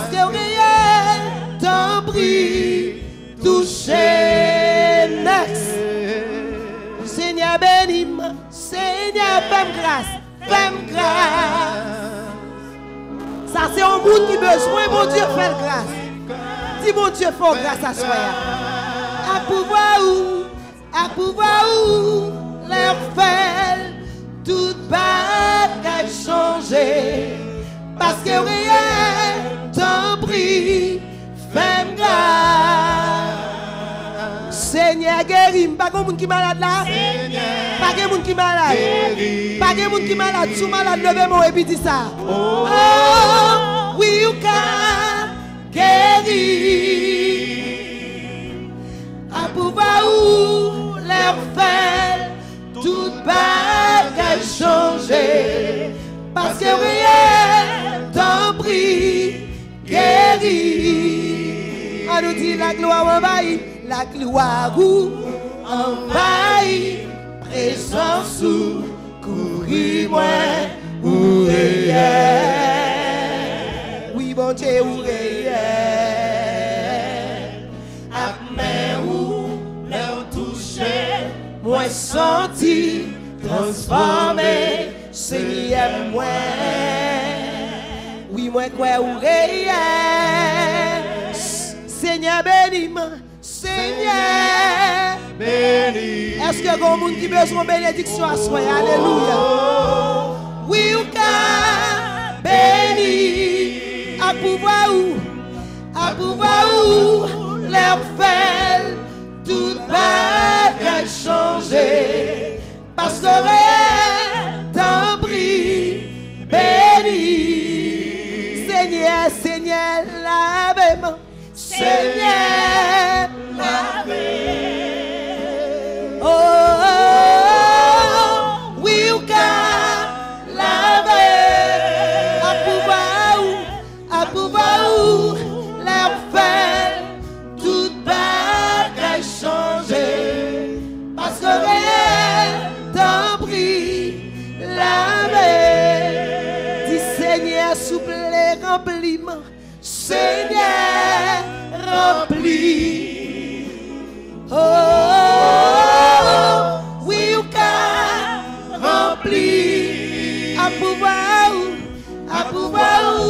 Parce que réel, t'en prie, toucher next. Seigneur bénis-moi, Seigneur fais-moi grâce, fais-moi grâce. Ça c'est un monde qui besoin, mon Dieu fait grâce. Dis mon Dieu fais grâce à soi. À pouvoir où leur faire toute bagaille changer. Parce que rien t'en prie, fais-moi grâce. Seigneur guéris, pas de monde qui est malade là. Pas de monde qui est malade. Pas de monde qui est malade. Sous malade, levez-moi et puis dis ça. Oh, oui, you can guérir. À pouvoir où leur faire toute bagaille changer. Parce que rien t'en prie, guéris. On nous dit la gloire envahit, la gloire envahit, présence ou couvrir-moi ou réel. Oui, bon Dieu, ou réel. Après où leur toucher, moi senti, transformé, Seigneur moi. Oui, moi quoi ou réel. Seigneur bénis-moi, Seigneur bénis. Est-ce que vous avez qui besoin de bénédiction à soi? Alléluia. Oui, ou qu'à béni, à pouvoir où leur faire toute bagaille changer. Parce que réel t'en prie, béni. Seigneur, Seigneur, lave-moi. Seigneur, lave. Oh, oui, ou qu'à laver. À pouvoir où leur faire toute bagaille changer. Parce que réel t'en prie, laver. Dis Seigneur, souple, remplis-moi. Seigneur, remplis. Oh, oui, ou qu'à remplis. À pouvoir où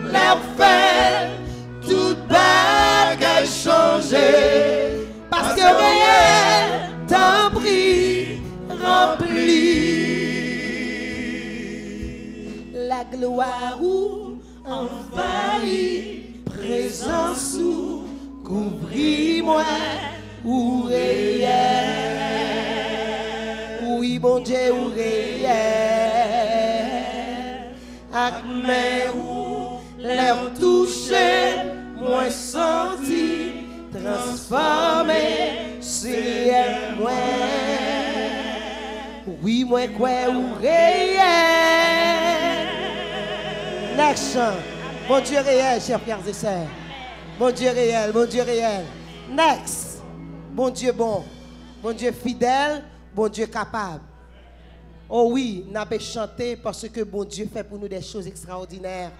leur faire toute bagaille changer. Parce que réel t'en prie, remplis. La gloire où envahit, présence où couvris-moi ou réel. Oui, bon Dieu, ou réel. Ak main où leur toucher, moi senti, transformé, c'est moi. Oui, moi quoi ou réel. Next chant. Bon Dieu réel, chers frères et sœurs. Bon Dieu réel, bon Dieu réel. Next. Bon Dieu bon. Bon Dieu fidèle, bon Dieu capable. Oh oui, nous avons chanté parce que bon Dieu fait pour nous des choses extraordinaires.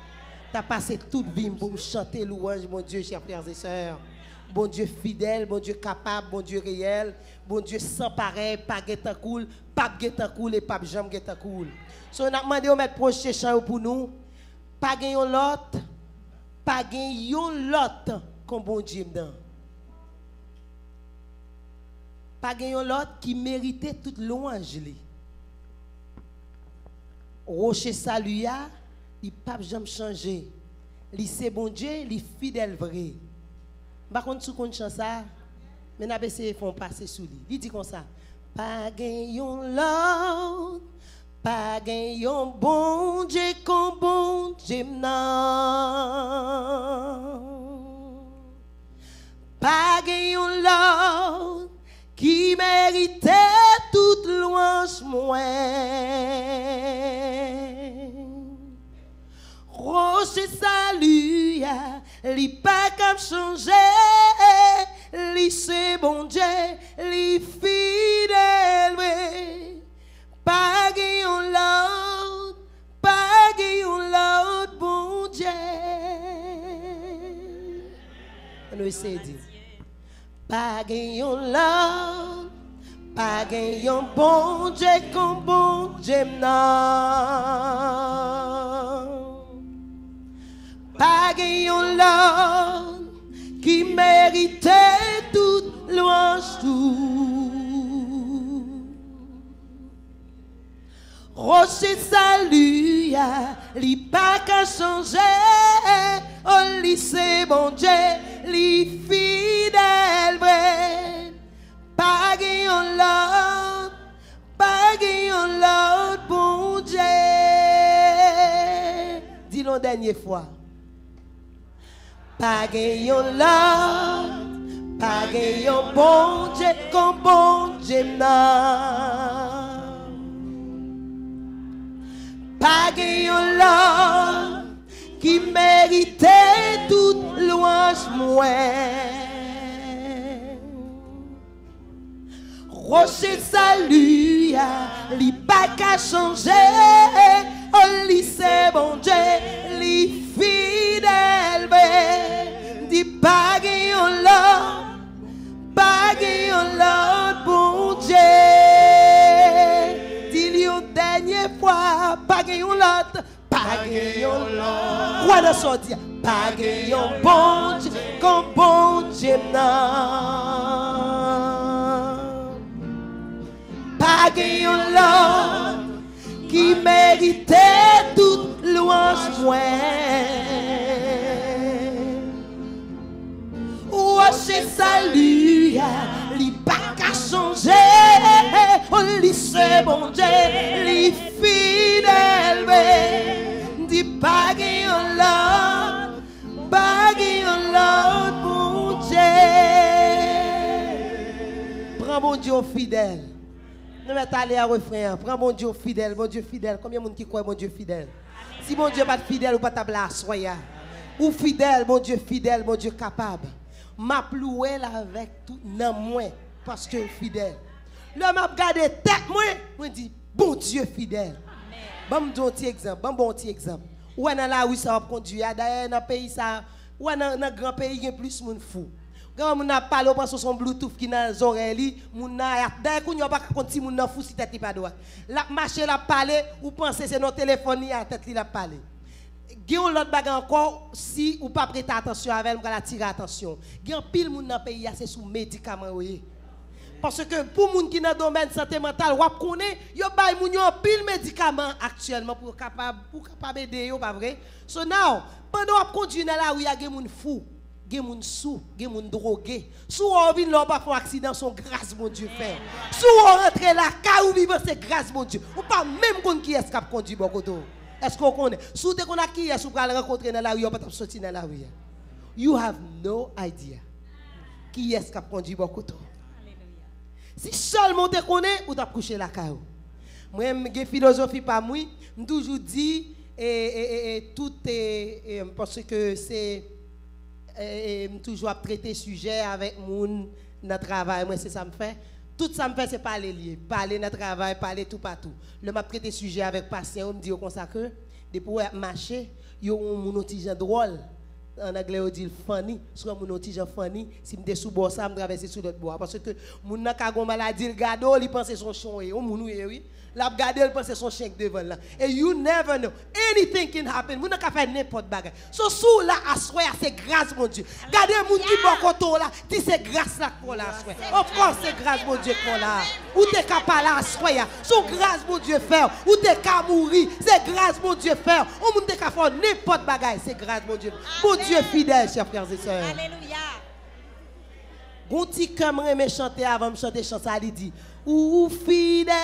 Tu as passé toute vie pour chanter louange, mon Dieu, chers frères et sœurs. Bon Dieu fidèle, bon Dieu capable, bon Dieu réel, bon Dieu sans pareil, pas guetan cool, pas guetan cool et pas jamais guetan cool. So, on a demandé de mettre prochain chant pour nous. Pas gagner l'autre, pas gagner l'autre comme bon Dieu dedans. Pas gagner l'autre qui méritait toute louange. Rocher saluya, il pas jamais changé. Il c'est bon Dieu, il fidèle vrai. Par contre, si on chante ça, mais n'a pas essayé de passer sous lui. Il dit comme ça. Pas gagnons l'autre, pas gagnons bon Dieu comme bon Dieu non. Pas gagnons l'autre qui méritait toute louange moins. Rocher salut, li pas comme changer, li c'est bon Dieu, li fidèle, pas gagnons l'autre, bon Dieu. nous essayer de dire. Pas gagnons là, pas gagnons bon Dieu comme bon Dieu non. Pas gagnons là qui méritait toute louange tout. Rocher salut, li pas qu'à changer, oh li c'est bon Dieu, li fidèle vrai. Pas gagnons l'autre, bon Dieu. Dis-le une dernière fois. Pas gagnons l'autre, pas gagnons bon Dieu comme bon Dieu non. Pas gagnons l'homme qui méritait toute louange moins. Rocher salut, li pas qu'à changer, oh li c'est bon Dieu, li fidèle, dit pas gagnons l'homme, bon Dieu. Dis-lui une dernière fois, pas gagnons l'autre, pas gagnons l'autre. Quoi de sortir? Pas gagnons bon Dieu, comme bon Dieu non. Pas gagnons l'autre qui méritait toute louange moins. Rocher salut, li pas qu'à changer, oh li c'est bon Dieu, li fidèle, dit pas gagnons l'autre, bon Dieu. Prends bon Dieu fidèle. Nous mettons aller à refrain. Prends bon Dieu fidèle, bon Dieu fidèle. Combien de monde qui croit bon Dieu fidèle? Si bon Dieu pas fidèle ou pas tabla soya. Ou fidèle, bon Dieu capable. M'a ploué avec tout nan moi parce que fidèle. Le m'a regardé tête moi dit bon Dieu fidèle. Bon un petit exemple, bon petit exemple. Ou dans la rue ça va conduire d'ailleurs dans pays ça ou dans grand pays il y a plus monde fou. Quand on a parlé on son bluetooth qui dans les oreilles, mon d'ailleurs qu'on y a pas conti mon fou si tête pas droit. La marcher la parler ou penser c'est notre téléphone à tête li la parler. Gen l'autre bagarre encore si ou pas prêter attention avec elle, la tirer attention. Gen pile moun dans pays c'est sous médicament oui. Parce que pour moun qui dans domaine santé mentale, ou connaît, yo bay moun yo pile médicament actuellement pour capable aider yo pas vrai. So now, pendant on conduit dans la rue, y a gen moun fou, gen moun sous, gen moun drogué. Sou on vinn là pas faire accident, son grâce mon Dieu fait. Sou on rentre là, ka ou vivre c'est grâce mon Dieu. Ou pas même kon qui est cap conduit bon côté. Est-ce qu'on connaît? Sous te qu'on a qui est-ce qu'on va rencontrer dans la rue, on pas sortir dans la rue. You have no idea. Qui est-ce qui a conduit beaucoup de temps? Si seulement te connais, ou t'as couché la caillou. Moi, j'ai philosophie pas moi, je toujours dit tout est parce que c'est toujours traiter sujet avec moun dans travail. Moi, c'est ça me fait. Tout ça me fait, c'est parler lié. Parler dans le travail, parler tout partout. Le m'a traité sujet avec patient, on me dit comme ça que, depuis marcher, il y a un petit drôle. En anglais, on dit funny. Soit mon petit funny, si je suis sous bois, ça me traverse sous l'autre bois. Parce que mon n'a pas maladie, il regarde, il pense son chien. Et oui. La regarde, il pense son chien devant là. Et you never know. Anything can happen. Mon n'a pas fait n'importe quoi. So sous là, à soi, c'est grâce, mon Dieu. Regardez mon qui bon côté là, dis c'est grâce là pour la soi. Of course, c'est grâce, mon Dieu, pour là. Ou t'es capable à soi, son grâce, mon Dieu, faire. Ou t'es capable mourir, c'est grâce, mon Dieu, faire. Ou mon t'es capable faire n'importe bagaille, c'est grâce, mon Dieu. Mon Dieu fidèle, chers frères et sœurs. Alléluia. Bon petit comme me chanter avant de chanter chanson, il dit ou fidèle,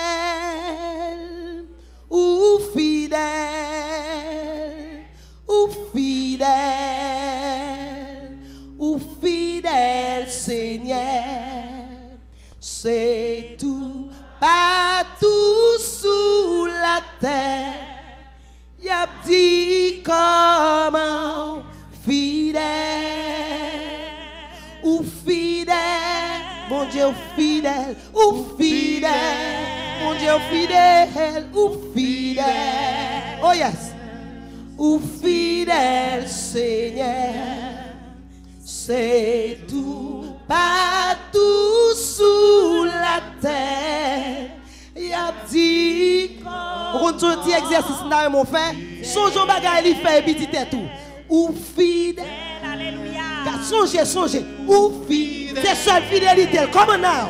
ou fidèle, ou fidèle, ou fidèle Seigneur, c'est tout partout sous la terre. Y a dit comment fidèle, ou fidèle, mon Dieu fidèle, ou fidèle, mon Dieu fidèle, ou fidèle, oh yes, ou fidèle Seigneur, c'est tout, partout sous la terre. Y a dit, on dit exercice là mon frère, songeons bagaille il fait petit tout. Ou fidèle, alléluia. Songez, ou fidèle, c'est seule fidélité. Comment now?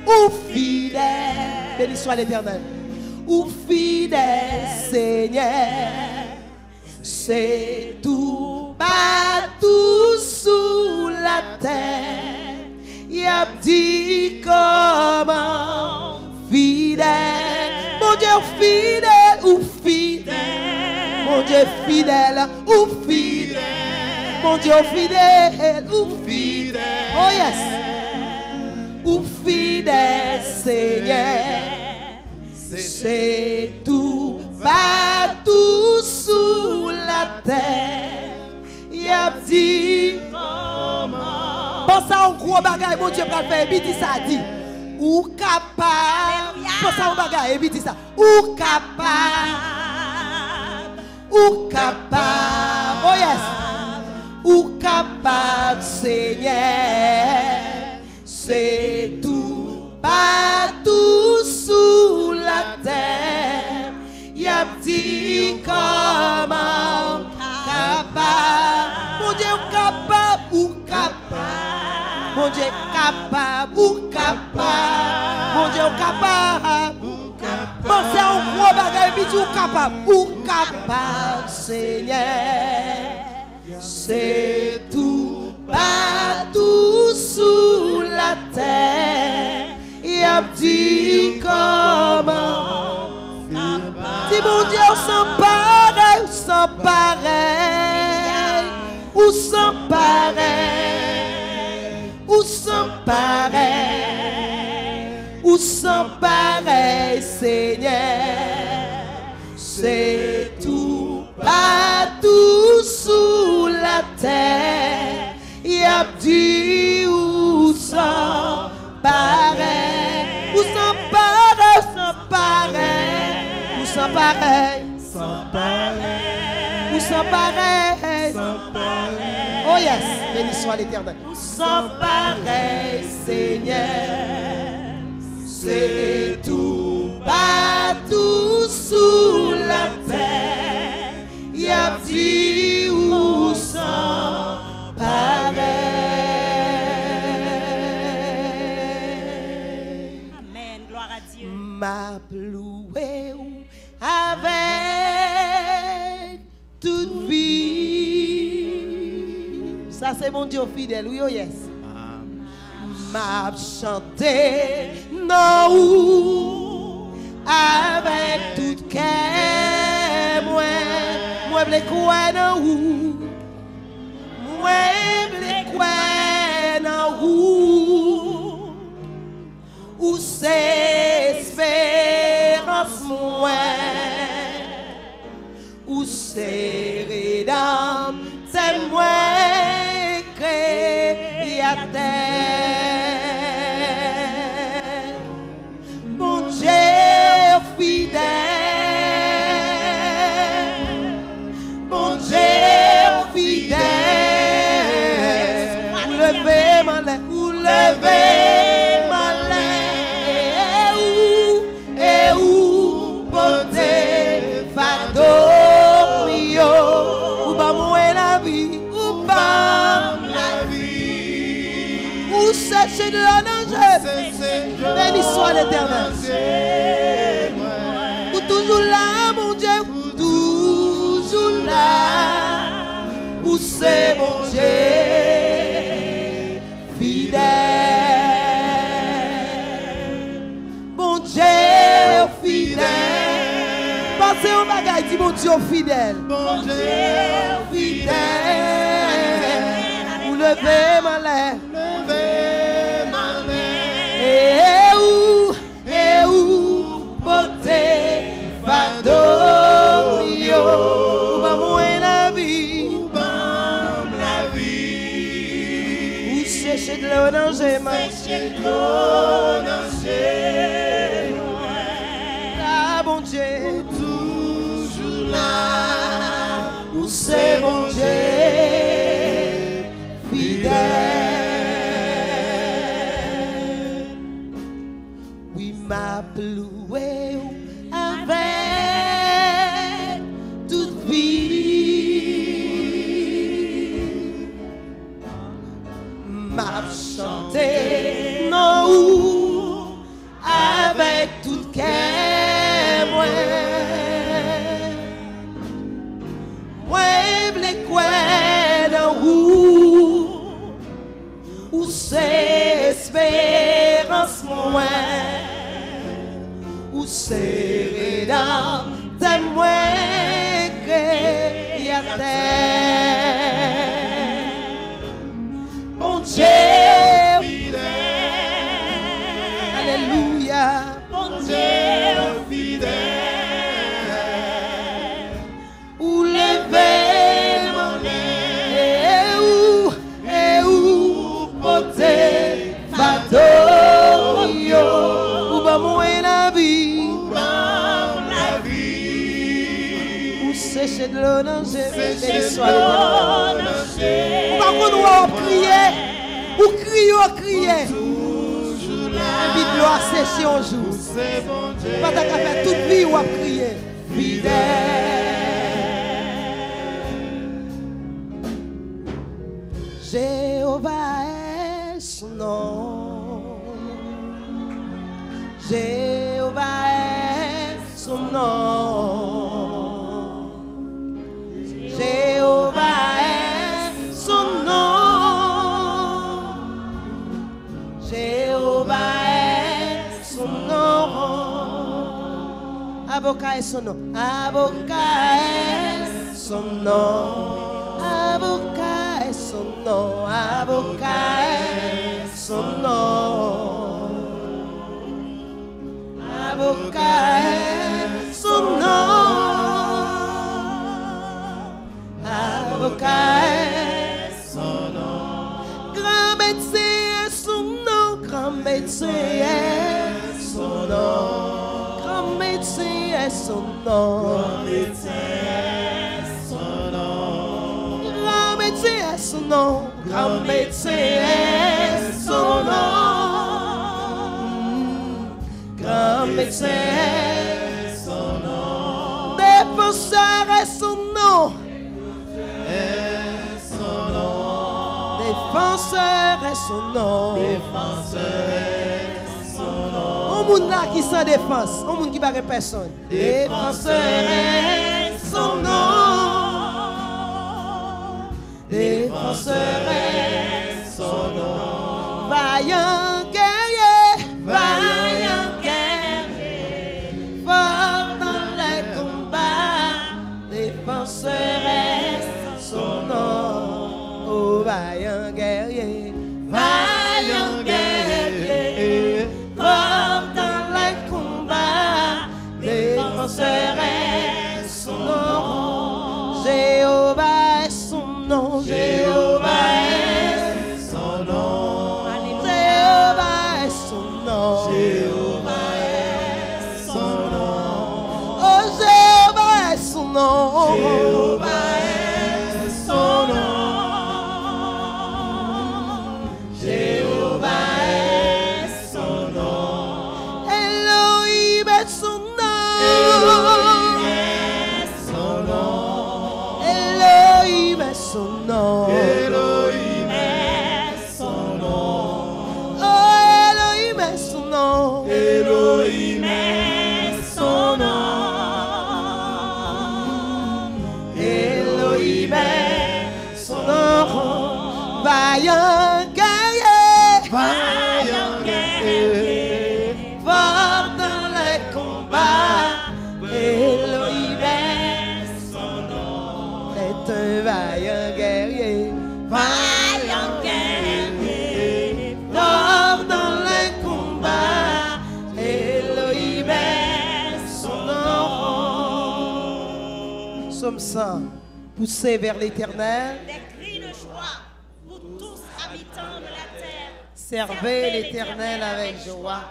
Ou fidèle, béni soit l'Éternel. Ou fidèle Seigneur, c'est tout, partout sous la terre. Y a dit comment fidèle, mon Dieu fidèle, ou fidèle, mon Dieu fidèle, ou fidèle, mon Dieu fidèle, ou fidèle, oh yes, ou fidèle Seigneur, c'est tout, partout sous la terre. Y a dit comment. Pense à un gros bagage, mon Dieu, pour faire vite, ça dit. Ou capable. Pense à un bagage, vite, ça. Ou capable. Ou capable. Oh yes. Ou capable, Seigneur. C'est tout, partout sous la terre. Y a dit comment capable, mon Dieu capable ou capable, mon Dieu capable ou capable, mon Dieu capable, pensez à un gros bagage puis ou capable, Seigneur, c'est tout, partout sous la terre, y a dit comment. Si mon Dieu sans pareil, sans pareil, ou sans pareil, ou sans pareil, ou sans pareil, Seigneur, c'est tout, partout sous la terre, y a dit ou sans pareil, ou sans pareil, sans pareil. Sans pareil, sans pareil, ou sans pareil, sans pareil. Oh yes, béni soit l'Éternel. Sans pareil, Seigneur, c'est tout, partout sous la terre. Y a dit ou sans pareil. Amen, gloire à Dieu. Ma loué avec toute vie. Ça c'est mon Dieu fidèle, oui, oh yes. M'a chanté non ou avec toute cœur, moi blé quoi non ou, moi blé quoi non ou c'est espérance moi. Ou c'est rédemption, c'est moi créateur. Mon Dieu fidèle, mon Dieu fidèle. Vous levez ma main, vous levez ma main, et où porter fardeau. Ou pas mourir la vie, ou pas la vie, ou chercher de la danger, béni soit l'Éternel. Ou toujours là, mon Dieu, ou toujours là, ou c'est mon Dieu fidèle, mon Dieu fidèle. Pensez au bagage, dit mon Dieu fidèle. Mon Dieu fidèle. Vous levez ma main. Levez ma main. Et où porter fardeau. Ou pas mourir la vie. Ou pas la vie. Ou chercher de l'eau danger. Chercher de l'eau danger. Ah mon Dieu. Où c'est mon Dieu fidèle. louer avec toute vie. M'a chanté non ou avec toute cœur moi. Moi v'le quoi dans où c'est espérance moi. Où c'est dans tes moyens que y a terre. Bon Dieu fidèle, alléluia. Bon Dieu fidèle, où lever mon et où porter fardeau, où va mourir la vie. Sécher de l'eau dans le par contre, on crier, ou crier. Invite l'eau à sécher un jour. Pas ta faire toute vie ou à crier. Fidèle. Jéhovah est son nom. Jéhovah est son nom. Jéhovah est son nom. Jéhovah est son nom. Avocat est son nom. Avocat est son nom. Avocat est son nom. Avocat est son nom. Avocat est son nom. Avocat est son nom. Grand médecin est son nom. Grand médecin est son nom. Grand médecin est son nom. Grand médecin est son nom. Grand médecin est son nom. Grand médecin est son nom. Grand médecin est son nom. Défenseur est son nom. Défenseur est son nom. Défenseur est son nom. On monde là qui sans défense, on monde qui barre personne. Défenseur est son nom. Défenseur est son nom. Vaillant guerrier, vaillant guerrier, fort dans les combats. Défenseur est son nom. Oh, vaillant guerrier, fort dans les combats, défenseur est son nom. Jéhovah est son nom. Jéhovah est son nom. Jéhovah est son nom. Jéhovah est son nom. Oh, Jéhovah est son nom. Jéhovah est son nom. Elohim est son nom. Oh, Elohim est son nom. Elohim est son nom. Elohim est son nom. Vaillant guerrier, vaillant guerrier, fort dans les combats. Elohim est son nom. Est un vaillant guerrier. Vaillant guerrier, fort dans les combats, Elohim est son nom. Somme 100, poussez vers l'Éternel. Des cris de joie pour tous habitants de la terre. Servez l'Éternel avec joie.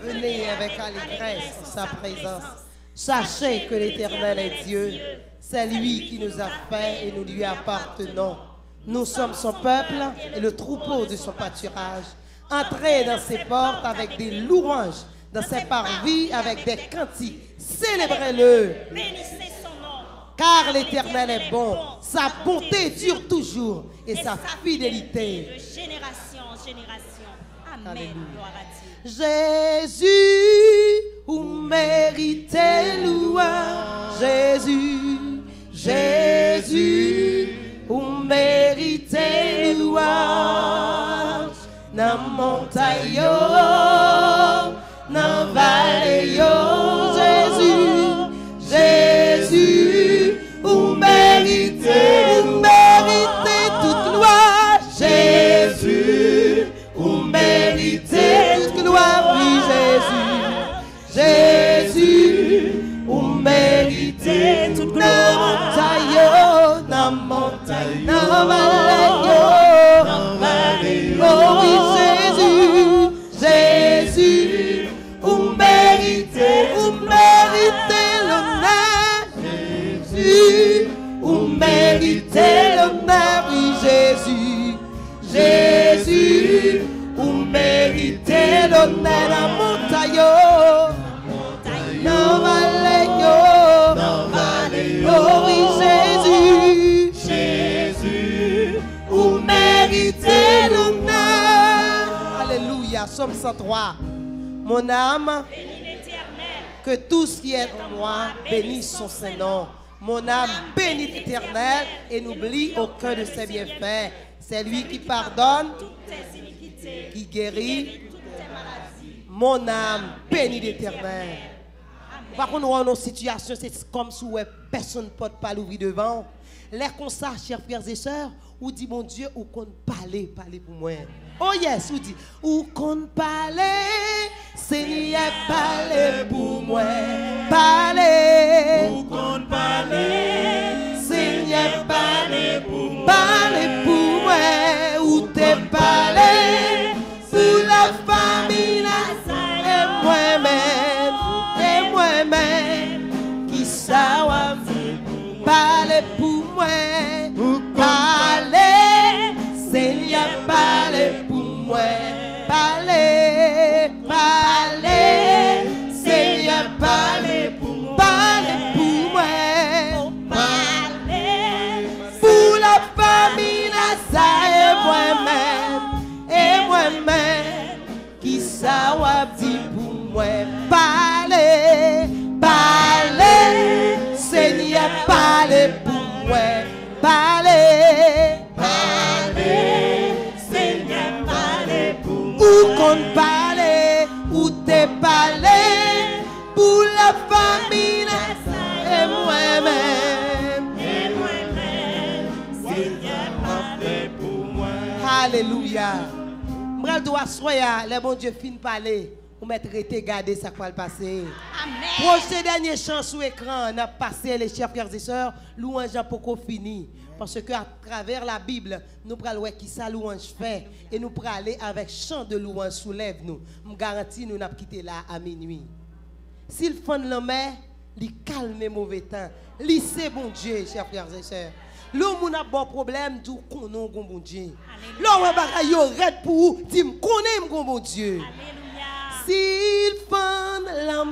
Venez avec allégresse en sa présence. Sachez que l'Éternel est Dieu. C'est lui qui nous a fait et nous lui appartenons. Nous sommes son peuple et le troupeau de son pâturage. Entrez dans ses portes avec des louanges, dans ses parvis avec des cantiques. Célébrez-le. Bénissez son nom. Car l'Éternel est bon, sa bonté dure toujours et sa fidélité. De génération en génération. Amen. Alléluia. Gloire à Dieu. Jésus, vous méritez louange. Jésus, Jésus, vous méritez louange. Dans montagne, dans vallée, Jésus, Jésus, vous méritez toute gloire. Jésus, vous méritez toute gloire. Oui, Jésus, Jésus, vous méritez toute gloire. Dans montagne, dans vallée, oh oui, Jésus, Jésus, vous méritez l'honneur. Jésus, vous méritez l'honneur. Oui, Jésus, Jésus, vous méritez l'honneur. Dans montagne, dans vallée, oh oui, Jésus, Jésus, vous méritez l'honneur. Alléluia, Psaume 103. Mon âme, Bénis l'Éternel. que tout ce qui est en moi bénisse son Saint-Nom. Mon âme bénit l'Éternel et n'oublie aucun de ses bienfaits. C'est lui qui pardonne, Toutes tes iniquités. qui guérit. Toutes tes maladies. Mon âme bénit l'Éternel. Par contre, nous avons une situation, c'est comme si personne ne peut pas l'ouvrir devant. L'air comme ça, chers frères et sœurs, ou dit, mon Dieu, ou qu'on parler pour moi. Oh yes, ou dit, ou qu'on parler, Seigneur, parler pour moi. Parler, ou qu'on parler, Seigneur, parler pour moi. Parler pour moi, ou te parler, pour la famille, et moi-même, qui saura parler pour moi. Parler, Seigneur, parler pour moi. Parler, parler, Seigneur, parler pour moi. Parler pour moi. Parler. Pour la famille, ça et moi-même, qui saura dire pour moi. Parler, parler, Seigneur, parler pour moi. Parler, Parler. Seigneur, parler pour moi. ou qu'on parler, ou te parler, pour la famille, et moi-même. Et moi-même. Seigneur, parler pour moi. Alléluia. M'bral doit soya, le bon Dieu fin parler, ou mettre été garder ça quoi le passer. Amen. Prochain dernier chant sur écran, on a passé les chers frères et sœurs, louange n'a pas fini. Parce que à travers la Bible, nous prenons qui ça louange fait et nous prenons aller avec chant de louange soulève nous. Je garantis nous n'a quitté là à minuit. S'il fond la mer, il calme les mauvais temps. Lissez bon Dieu, chers frères et sœurs. L'homme a bon problème, d'où qu'on a bon Dieu. L'homme a yo red pour vous, dit qu'on aime bon Dieu. Alléluia. S'il fond la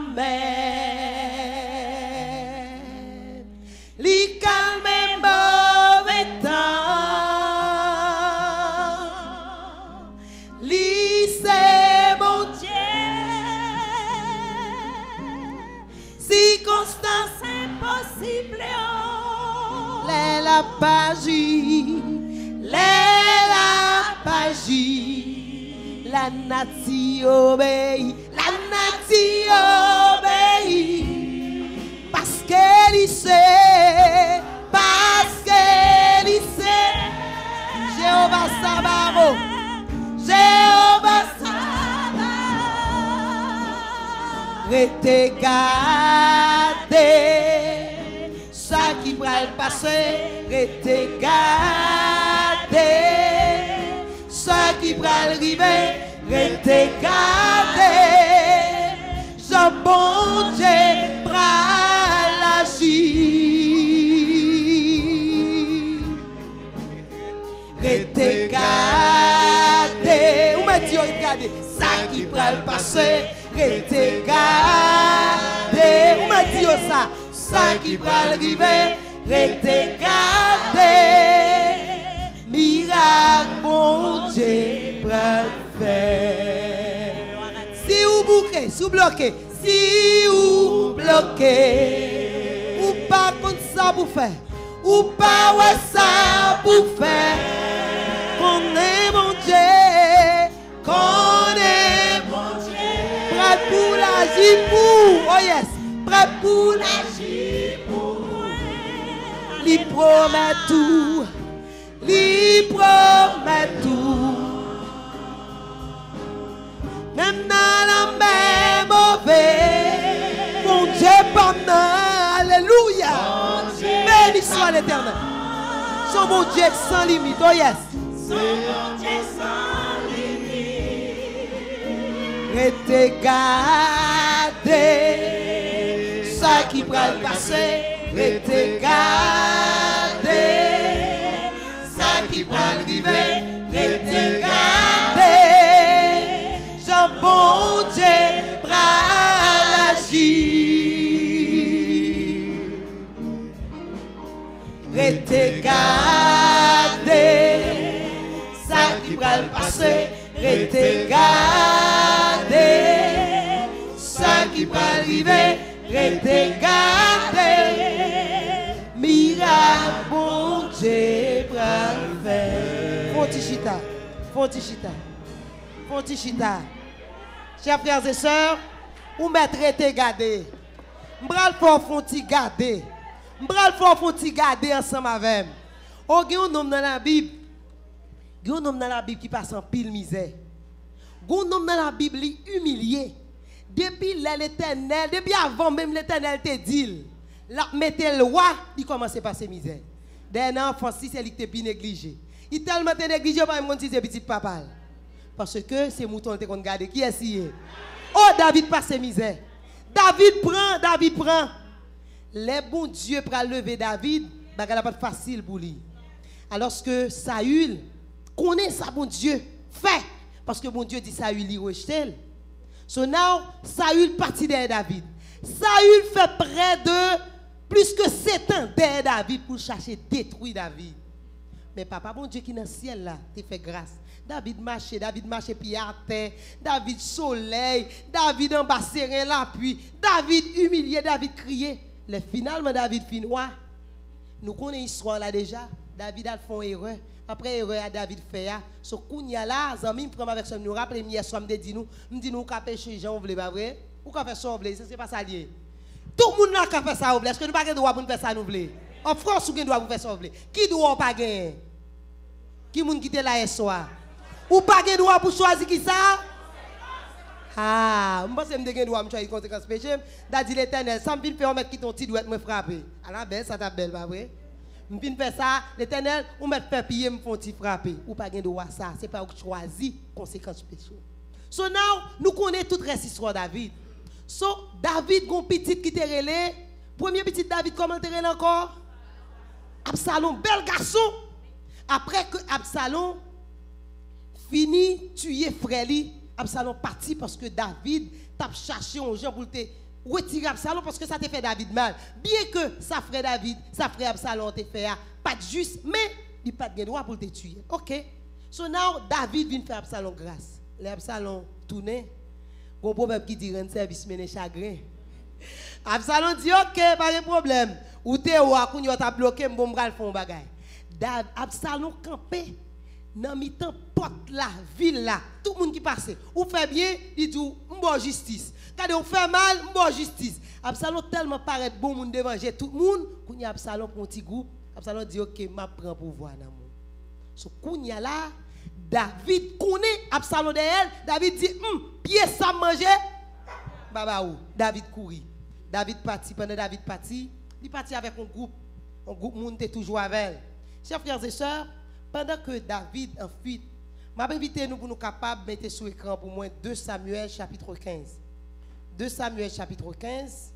mer, li calme mauvais temps, li c'est bon Dieu, circonstance Impossible. la pagie, la pagie, la nation obéit, parce qu'elle sait, Jéhovah Sabaoth, Jéhovah Sabaoth, rete gardé, ça qui va le passer, rete gardé, ça qui va l'arriver, rete gardé, Jean bon Dieu bras l'agir, rete gardé, ou mettez regardez, ça qui va le passer, rete gardé. Ou m'a dit ça, ça qui va arriver, rete gardé. Miracle, bon Dieu, pral faire. Si vous bouquez, si vous bloquez, si vous bloquez, ou pas contre ça pour faire, ou pas ouais ça pour faire, qu'on est mon Dieu, qu'on est mon Dieu, prêt pour l'agir pour, oh yes, prêt pour l'agir pour, lui promet tout, lui promet tout. Même dans la mer mauvaise, mon Dieu pendant, alléluia. Béni soit l'Éternel. Son mon Dieu sans limite, oh yes. Son mon Dieu sans limite. Rete gardé, ça qui va le passer. Rete gardé, ça qui va arriver. Rete gardé. Bon Dieu, bras agir. Rete gardé, ça qui va le passer. Rete gardé, ça qui va arriver. Rete gardé, miracle, bon Dieu, bras le faire. Fontichita, Fontichita, Fontichita. Chers frères et sœurs, ou mettre rete gardé. M'bral fort fonti garder. M'bral fort fonti garder ensemble avec. Oh, il y a un homme dans la Bible. Il y a un homme dans la Bible qui passe en pile misère. Il y a un homme dans la Bible qui est humilié. Depuis l'Éternel, depuis avant même l'Éternel te dit, la mettez le roi, il commence à passer misère. D'un enfant, si c'est lui qui est négligé. Il est tellement négligé par mon petit papa. Parce que c'est mouton qui ont gardé. Qui est si? Oh, David passe misère. David prend. Les bons dieux pour lever David, ce n'est pas facile pour lui. Alors que Saül connaît ça, bon Dieu, fait. Parce que bon Dieu dit Saül, il rejette. So now, Saül partit derrière David. Saül fait près de plus que 7 ans derrière David pour chercher détruire David. Mais papa, bon Dieu qui est dans le ciel là, te fait grâce. David marchait pied à terre, David soleil, David en bas serré l'appui, David humilié, David crié. Finalement, David finit. Nous connaissons l'histoire là déjà. David a fait une erreur. Après erreur, David fait. So kounya là, zami prend avec ça nous rappelle hier soir me dit nous qu'a péché Jean voulez pas vrai? Ou qu'a fait ça voulez, c'est pas ça lié. Tout le monde là qu'a fait ça voulez. Est-ce que nous pas droit pour faire ça nous voulez? En France ou gain droit pour faire ça voulez? Qui doit pas gagner? Qui moun quitter là hier soir? Ou pas gain droit pour choisir qui ça? Ah, je pense que je vais choisir les conséquences péché. J'ai dit l'Éternel, sans me faire mettre qui ton petit doit me frapper. Alors belle, ça t'a belle, pas vrai? Je vais faire ça, l'Éternel, ou me faire piller, me font frapper. Ou pas gain droit ça, c'est pas vous choisir conséquences péché. So now, nous connaissons toute cette histoire de David. So David, gon petit qui te relé, premier petit David comment te relé encore? Absalom, bel garçon. Après que Absalom fini tuer frère li, Absalom parti parce que David t'a cherché un gens pour te retirer Absalom parce que ça te fait David mal. Bien que ça frère David, ça frère Absalom te fait pas juste, mais il pas de droit pour te tuer. OK. So now David vient faire Absalom grâce. Les Absalom tourné, gros problème qui dit rendre service mené chagrin. Absalom dit OK, pas de problème. Ou te ou a kounyo t'a bloqué m'bon bral font bagay. Absalom campé dans mi-temps porte la ville là, tout le monde qui passe, ou fait bien, il dit m'bon justice. Quand on fait mal, m'bon justice. Absalom tellement paraît bon monde devant tout le monde, kounya Absalom pour un petit groupe, Absalom dit OK, m'a prend pouvoir dans monde. So kounya là, David connaît Absalom derrière, David dit pied ça manger. Baba ou David courir. David parti pendant David parti, il parti avec un groupe monde était toujours avec. Chers frères et sœurs, pendant que David en fuite, je vais inviter nous pour nous capables de mettre sur l'écran pour moi 2 Samuel chapitre 15. 2 Samuel chapitre 15.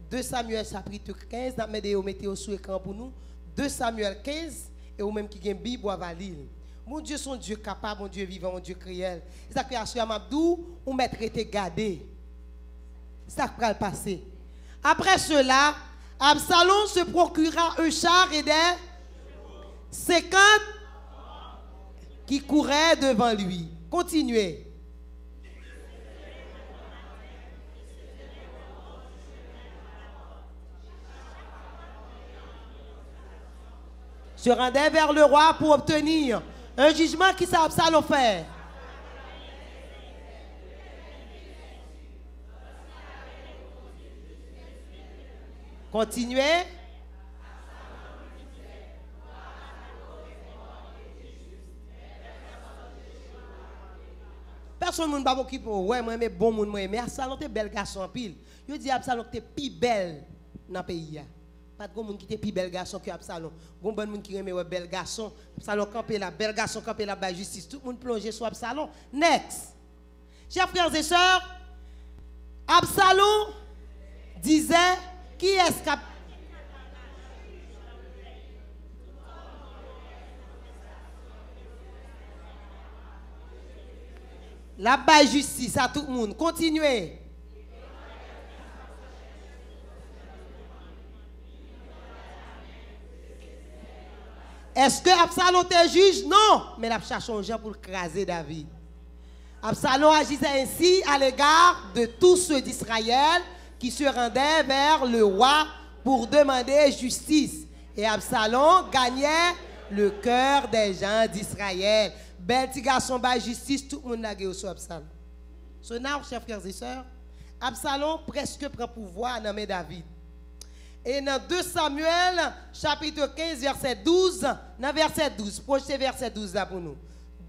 2 Samuel chapitre 15. Nous mettez sur l'écran pour nous. 2 Samuel 15. Et vous même qui avez une Bible ou valise. Mon Dieu, son Dieu capable, mon Dieu vivant, mon Dieu créel. C'est sa création à Mabdou, ou mettre été gardé. Ça va le passer. Après cela, Absalom se procura un char et des 50 qui couraient devant lui. Continuez. Se rendait vers le roi pour obtenir un jugement qui s'est Absalom fait. Continuez. Personne ne va m'occuper. Ouais, moi, mais bon monde, moi, mais Absalom, t'es bel garçon en pile. Je dis Absalom, t'es plus belle dans le pays. Pas de monde qui était plus bel garçon que Absalom. Bon bon monde qui aime ouais bel garçon. Absalom campé là, bel garçon campé là bas justice. Tout le monde plongé sur Absalom. Next. Chers frères et sœurs, Absalom disait qui est-ce qui la bas justice à tout le monde. Continuez. Est-ce que Absalom était juge? Non, mais il a cherché un gens pour craser David. Absalom agissait ainsi à l'égard de tous ceux d'Israël qui se rendaient vers le roi pour demander justice. Et Absalom gagnait le cœur des gens d'Israël. Bel petit garçon, bas justice, tout le monde a gagné sur Absalom. Sonard, chers frères et sœurs, Absalom presque prend pouvoir dans David. Et dans 2 Samuel, chapitre 15, verset 12, dans verset 12, projetez verset 12 là pour nous.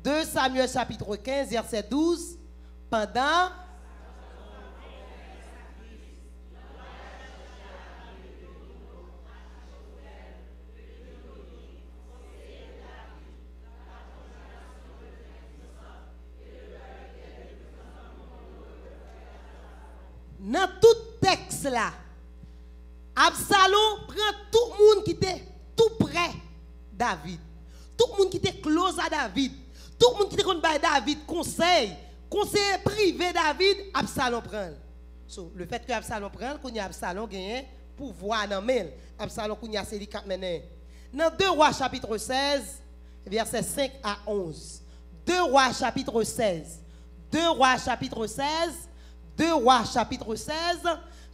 2 Samuel, chapitre 15, verset 12, pendant... Dans tout texte là, Absalom prend tout le monde qui était tout près David. Tout le monde qui était close à David. Tout le monde qui était contre David, conseil privé David, Absalom prend. So, le fait que Absalom prend, qu'on y a Absalom gagne pouvoir dans main. Absalom qu'on y a c'est lui qui mène. Dans 2 Rois chapitre 16, versets 5 à 11. 2 Rois chapitre 16. 2 Rois chapitre 16. 2 Rois chapitre 16,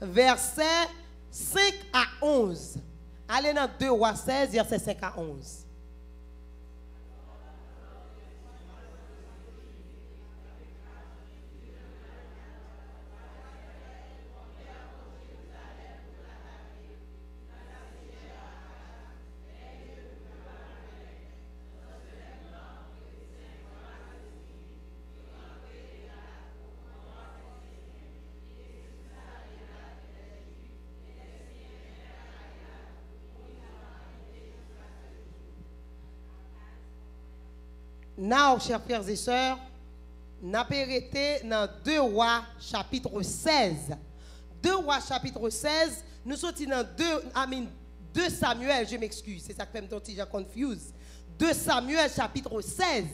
versets 5 à 11. Allez dans 2 Rois 16, versets 5 à 11. Now, chers frères et sœurs, nous avons été dans 2 Rois chapitre 16. 2 Rois chapitre 16, nous sommes dans 2 Samuel, je m'excuse, c'est ça que fait un petit peu confuse. 2 Samuel chapitre 16,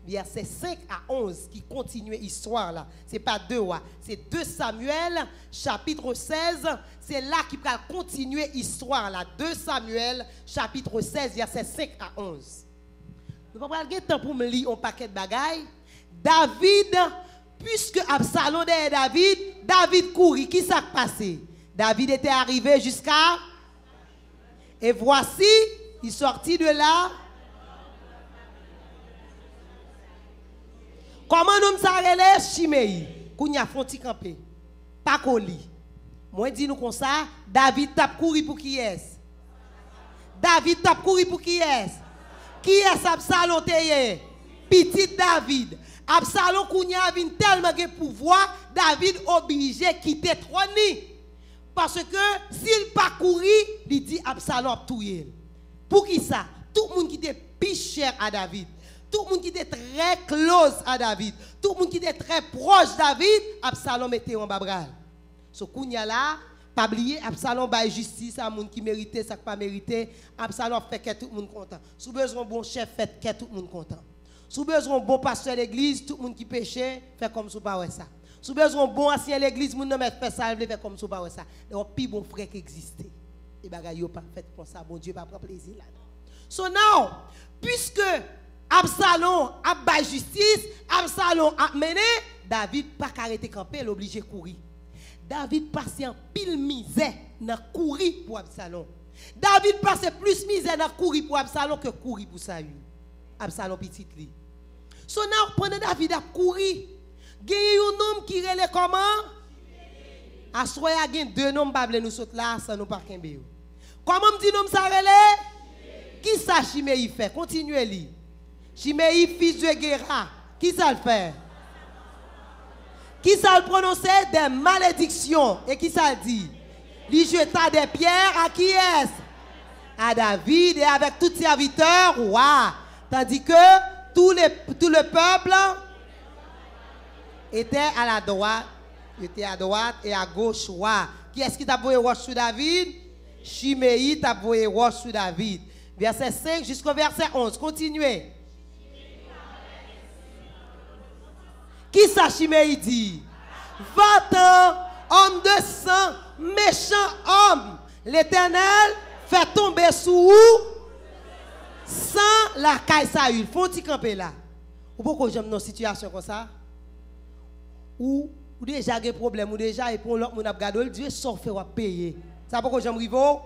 versets 5 à 11, qui continue l'histoire là. Ce n'est pas 2 Rois, c'est 2 Samuel chapitre 16, c'est là qui va continuer l'histoire là. 2 Samuel chapitre 16, versets 5 à 11. Nous ne pouvons pas avoir temps pour me lire un paquet de bagailles. David, puisque Absalom est David, David courit. Qui s'est passé? David était arrivé jusqu'à... Et voici, il sortit de là. Comment nous s'arrêtons? Chimei. Kounya fonti campé. Pas coli. Moi, dis nous comme ça, David tape courir pour qui est? David tape courir pour qui est? Qui est Absalom teye? Petit David. Absalom kounya vin tellement de pouvoir, David obligé quitter trône. Parce que s'il pas courir, il dit Absalom touyer. Pour qui ça? Tout le monde qui était plus cher à David. Tout le monde qui était très close à David. Tout le monde qui était très proche de David, Absalom était en babral. So kounya là, pas oublier, Absalom bail justice à monde qui méritait, ça qui pas mérité. Absalom fait que tout le monde content. Si besoin bon chef, fait que tout le monde content. Si besoin bon pasteur d'église, tout le monde qui péchait, fait comme si pas ouais ça. Si vous avez besoin bon ancien l'église, vous ne fait ça, vous faire comme ça, pas ça. Il y a plus bon frère qui existe. Et bagaille yo pas fait comme ça, bon Dieu pas prendre plaisir là. So now, puisque Absalom a ba justice, Absalom a mené, David pas arrêter camper, l'obligé courir. David passait en pile misère dans courir pour Absalom. David passait plus misère dans courir pour Absalom que courir pour Saül. Absalom petit li. So now pendant David a courir, gagne un homme qui relève comment? A soya gagne deux noms pas nous saute là sans nous pas kembe. Comment me dit nom ça relève? Qui ça Chiméi fait? Continuez li. Chiméi fils de Guéra. Qui ça le fait? Qui ça le prononçait? Des malédictions. Et qui ça le dit? Il jeta des pierres à qui est-ce? À David et avec tous ses serviteurs. Wow. Tandis que tout le peuple était à la droite. Était à droite et à gauche. Wow. Qui est-ce qui t'a voué roche sur David? Chiméi t'a voué roche sur David. Verset 5 jusqu'au verset 11. Continuez. Qui ça Chiméi dit? Va-t'en, homme de sang, méchant homme. L'Éternel fait tomber sous sans la caille Saül. Faut-il camper là? Ou pourquoi j'aime dans une situation comme ça? Ou déjà des problèmes, ou déjà et pour l'autre, on a gardé, Dieu s'en fait payer. Ça pourquoi j'aime rivo?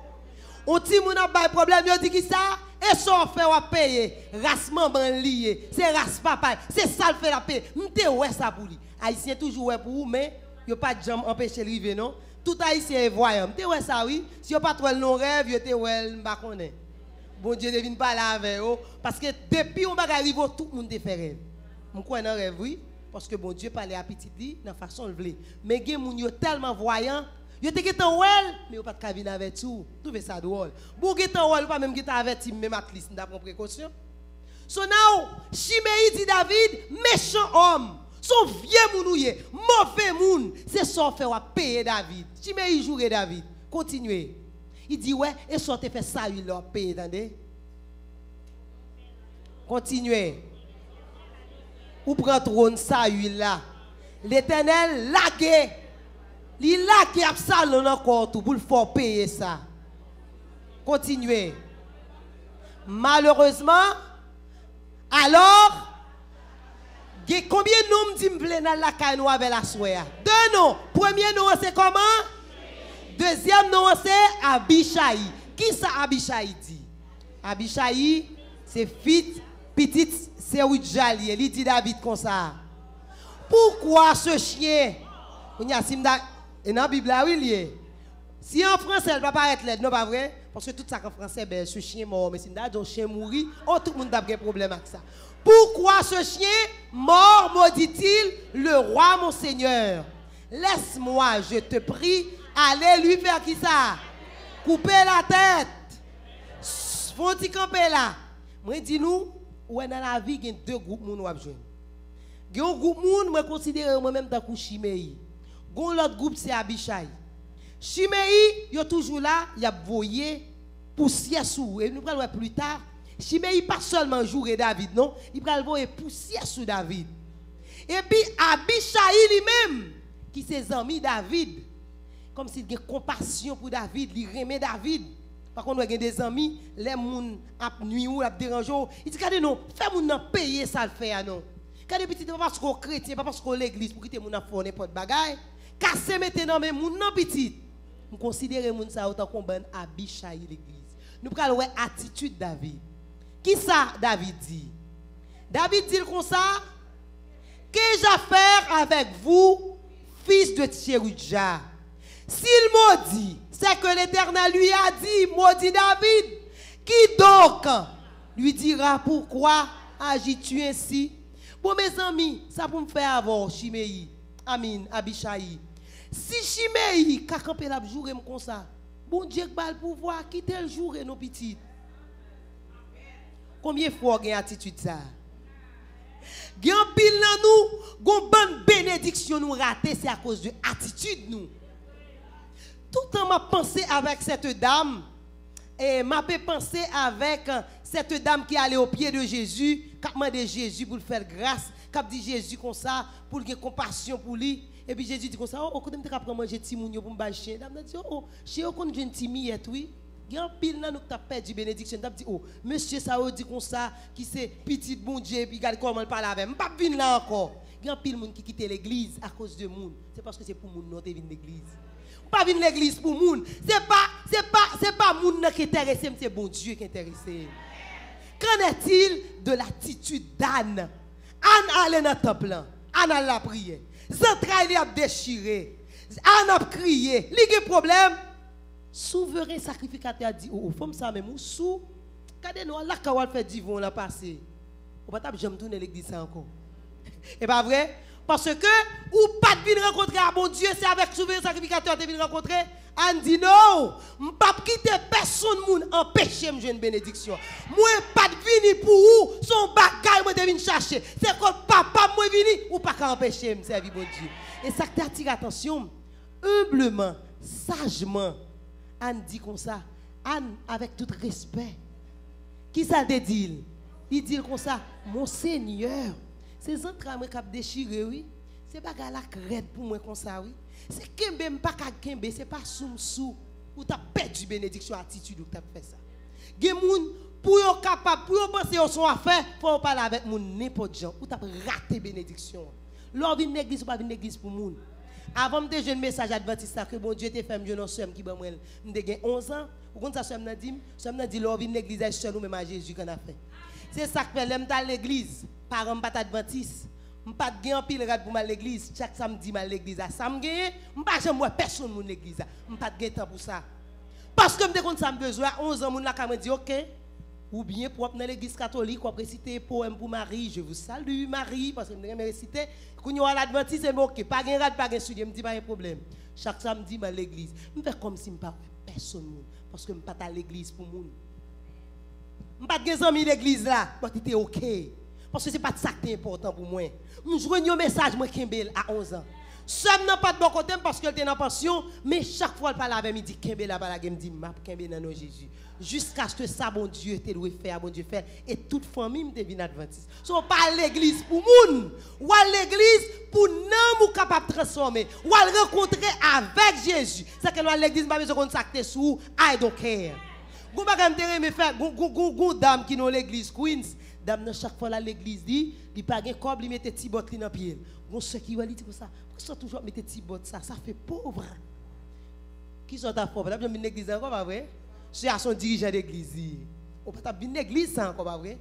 On dit mon a pas problème, yo dit qui ça? Et s'en fait payer. Rassement ban lié, c'est race papa, c'est ça le fait la paix. M'te ouais ça pour lui. Haïtien toujours ouais pour vous mais yo pas de jambe empêcher river non. Tout haïtien est voyant. M'te ouais ça oui. Si yo pas trop non rêve, yo te ouais m'pa connaît. Bon Dieu ne vient pas là avec eux parce que depuis on va arriver tout le monde te fait rêve. M'm croit dans rêve oui parce que bon Dieu parle à petit dit dans façon le vle. Mais gen moun yo tellement voyant. Yo te getan wel, mais yo pas de venir avec tout. Trouvez ça drôle. Bon getan wel pas même getan averti même atlis n'a prendre précaution. So now, Chiméi dit David, méchant homme, son vieux mounouye, mauvais moun, c'est ça fait wa payer David. Chiméi jouer David. Continuez. Il dit ouais, et ça te fait ça il leur payer attendez. Continuez. Ou prend trône ça là. L'Éternel lagué. Il a qui a Absalom encore tout pour le faire payer ça. Continuez. Malheureusement, alors, combien de noms dit me dans la caille avec la soie? Deux noms. Premier nom c'est comment? Deuxième nom c'est Abishai. Qui ça Abishai dit? Abishai c'est petite Seoudja lié. Il dit David comme ça. Pourquoi ce chien? On y a et dans la Bible, oui, si en français, elle ne va pas être l'aide, non, pas vrai? Parce que tout ça en français, ben, ce chien mort, mais si un chien mourit, oh, tout le monde a un problème avec ça. Pourquoi ce chien mort maudit-il le roi, mon Seigneur? Laisse-moi, je te prie, aller lui faire qui ça? Couper la tête. Faut-il camper là? Moi, dis-nous, où est dans la vie, il y a deux groupes qui ont besoin. Il y a un groupe qui me considère moi-même dans le Chiméi. L'autre groupe c'est Abishai. Chiméi, il est toujours là, il a voyé poussière sous. Et nous allons voir plus tard. Chiméi pas seulement jouer David, non, il va voir poussière sous David. Et puis Abishai lui-même, qui c'est ami David, comme s'il a compassion pour David, il remet David. Par contre, il y a des amis, les gens qui nuit ou dérangent, il dit regardez non, fais-moi payer ça le fait non. Quand les petits pas parce qu'on chrétien, pas parce qu'on l'église pour quitter mon affaire n'importe bagaille. Casser maintenant mais mon petit. Nous considérons mon ça autant qu'on ben Abishai l'église. Nous prenons ouais attitude David. Qui ça David dit? David dit comme ça, qu'ai-je à faire avec vous, fils de Tchéroudja? S'il maudit, c'est que l'Éternel lui a dit, maudit David. Qui donc lui dira pourquoi agis-tu ainsi? Bon mes amis, ça pour me faire avoir Chiméi, Amin, Abishai. Si Chiméi, quand campé la jour comme ça, bon Dieu va le pouvoir quitter le jour et nos petites. Combien de fois on a attitude ça? Gen pile dans nous, gon bonne bénédiction nous raté, c'est à cause de attitude nous. Tout le temps m'a pensé avec cette dame et m'a pensé avec cette dame qui allait au pied de Jésus, qui a demandé Jésus pour le faire grâce, qui a dit Jésus comme ça pour qu'il ait compassion pour lui. Et puis Jésus dit comme ça, oh, quand je prends manger petit moun yo pour me chien, dame dit oh, chien on connaît une petite miette oui. Grand pile nan nous t'a perdu bénédiction, t'a dit oh, monsieur ça dit comme ça qui c'est petit bon Dieu puis regarde comment il parle avec. M'pas venir là encore. Grand pile moun qui quitte l'église à cause de moun. C'est parce que c'est pour moun non t'es vinn l'église. Pas venir l'église pour moun. C'est pas moun qui intéresse, c'est bon Dieu qui intéresse. Qu'en est-il de l'attitude d'Anne? Anne allait dans le temple. Anne a prié. Zentraille a déchiré. Anne a crié. Il y a un problème. Souverain sacrificateur a dit, oh, femme ça même, ou sous. Regardez nous, là, quand on fait divin, là, passé. On va pas jamais tourner l'église encore. Et pas vrai? Parce que, ou pas de venir rencontrer un bon Dieu, c'est avec souverain sacrificateur de venir rencontrer. Anne dit non, je ne vais pas quitter personne moun empêcher de jouer une bénédiction. Moi pas de venir pour vous, son bagage moi de venir chercher. C'est quand papa moi vini ou pas qu'à empêcher me servir bon Dieu. Et ça t'attire attention, humblement, sagement. Anne dit comme ça, Anne avec tout respect. Qui ça te dit? Il dit comme ça, mon Seigneur, ces entrailles qui ont déchiré, oui, c'est pas la crête pour moi comme ça, oui. C'est kembe pas kembe, c'est pas sou ou t'as perdu bénédiction attitude ou t'as fait ça. Gen moun pour yo capable pour yo penser au son affaire, faut parler avec moun n'importe gens ou t'as raté bénédiction. Lors vinn l'église ou pas vinn l'église pour moun. Avant me jeune message adventiste que bon Dieu te fait jeune soeur qui ba moi m'te gen 11 ans, ou comme ça soeur m'a dit lors vinn l'église est seul ou même à Jésus qu'on a fait. C'est ça que fait l'aime dans l'église, parents pas adventiste. Je ne pas de pile pour à l'église. Chaque samedi, à l'église. Ça me gagne. Je ne pas jamais personne dans l'église. Je ne pas de temps pour ça. Parce que je me besoin. 11 ans, je me dit OK. Ou bien pour dans l'église catholique, on réciter poème pour Marie. Je vous salue, Marie. Parce que je me réciter. Quand on a l'adventiste, c'est OK. Pas de rad, pas de studio. Je me dis pas de problème. Chaque samedi, à l'église. Je fais comme si je ne pas personne. Parce que je ne pas à l'église pour moi. Je ne pas de amis l'église là. Mais c'était OK. Parce que ce n'est pas ça qui est important pour moi. Je joigne un message, moi, Kimbel, à 11 ans. Seul n'a pas de bon côté parce qu'elle était en pension, mais chaque fois qu'elle parle avec moi, il dit Kimbel, elle me dit, map Kimbel dans Jésus. Jusqu'à ce que ça, bon Dieu, te doit faire, bon Dieu, faire. Et toute famille me devine adventiste. So, pas l'église pour moun, ou à l'église pour non ou capable de transformer, ou à rencontrer avec Jésus. C'est que l'église, pas besoin de contacter sous, I don't care. Vous ne faire, dame qui dans l'église Queens. Dame, chaque fois là l'église dit, il pas de corps, il met des petits bottes dans le pied. Bon, ceux qui dit comme ça, pourquoi toujours mettre des petits bottes ça fait pauvre. Qui sont à pauvre? Là, je viens l'église encore, pas vrai? C'est à son dirigeant d'église. On peut pas venir l'église ça encore, pas vrai?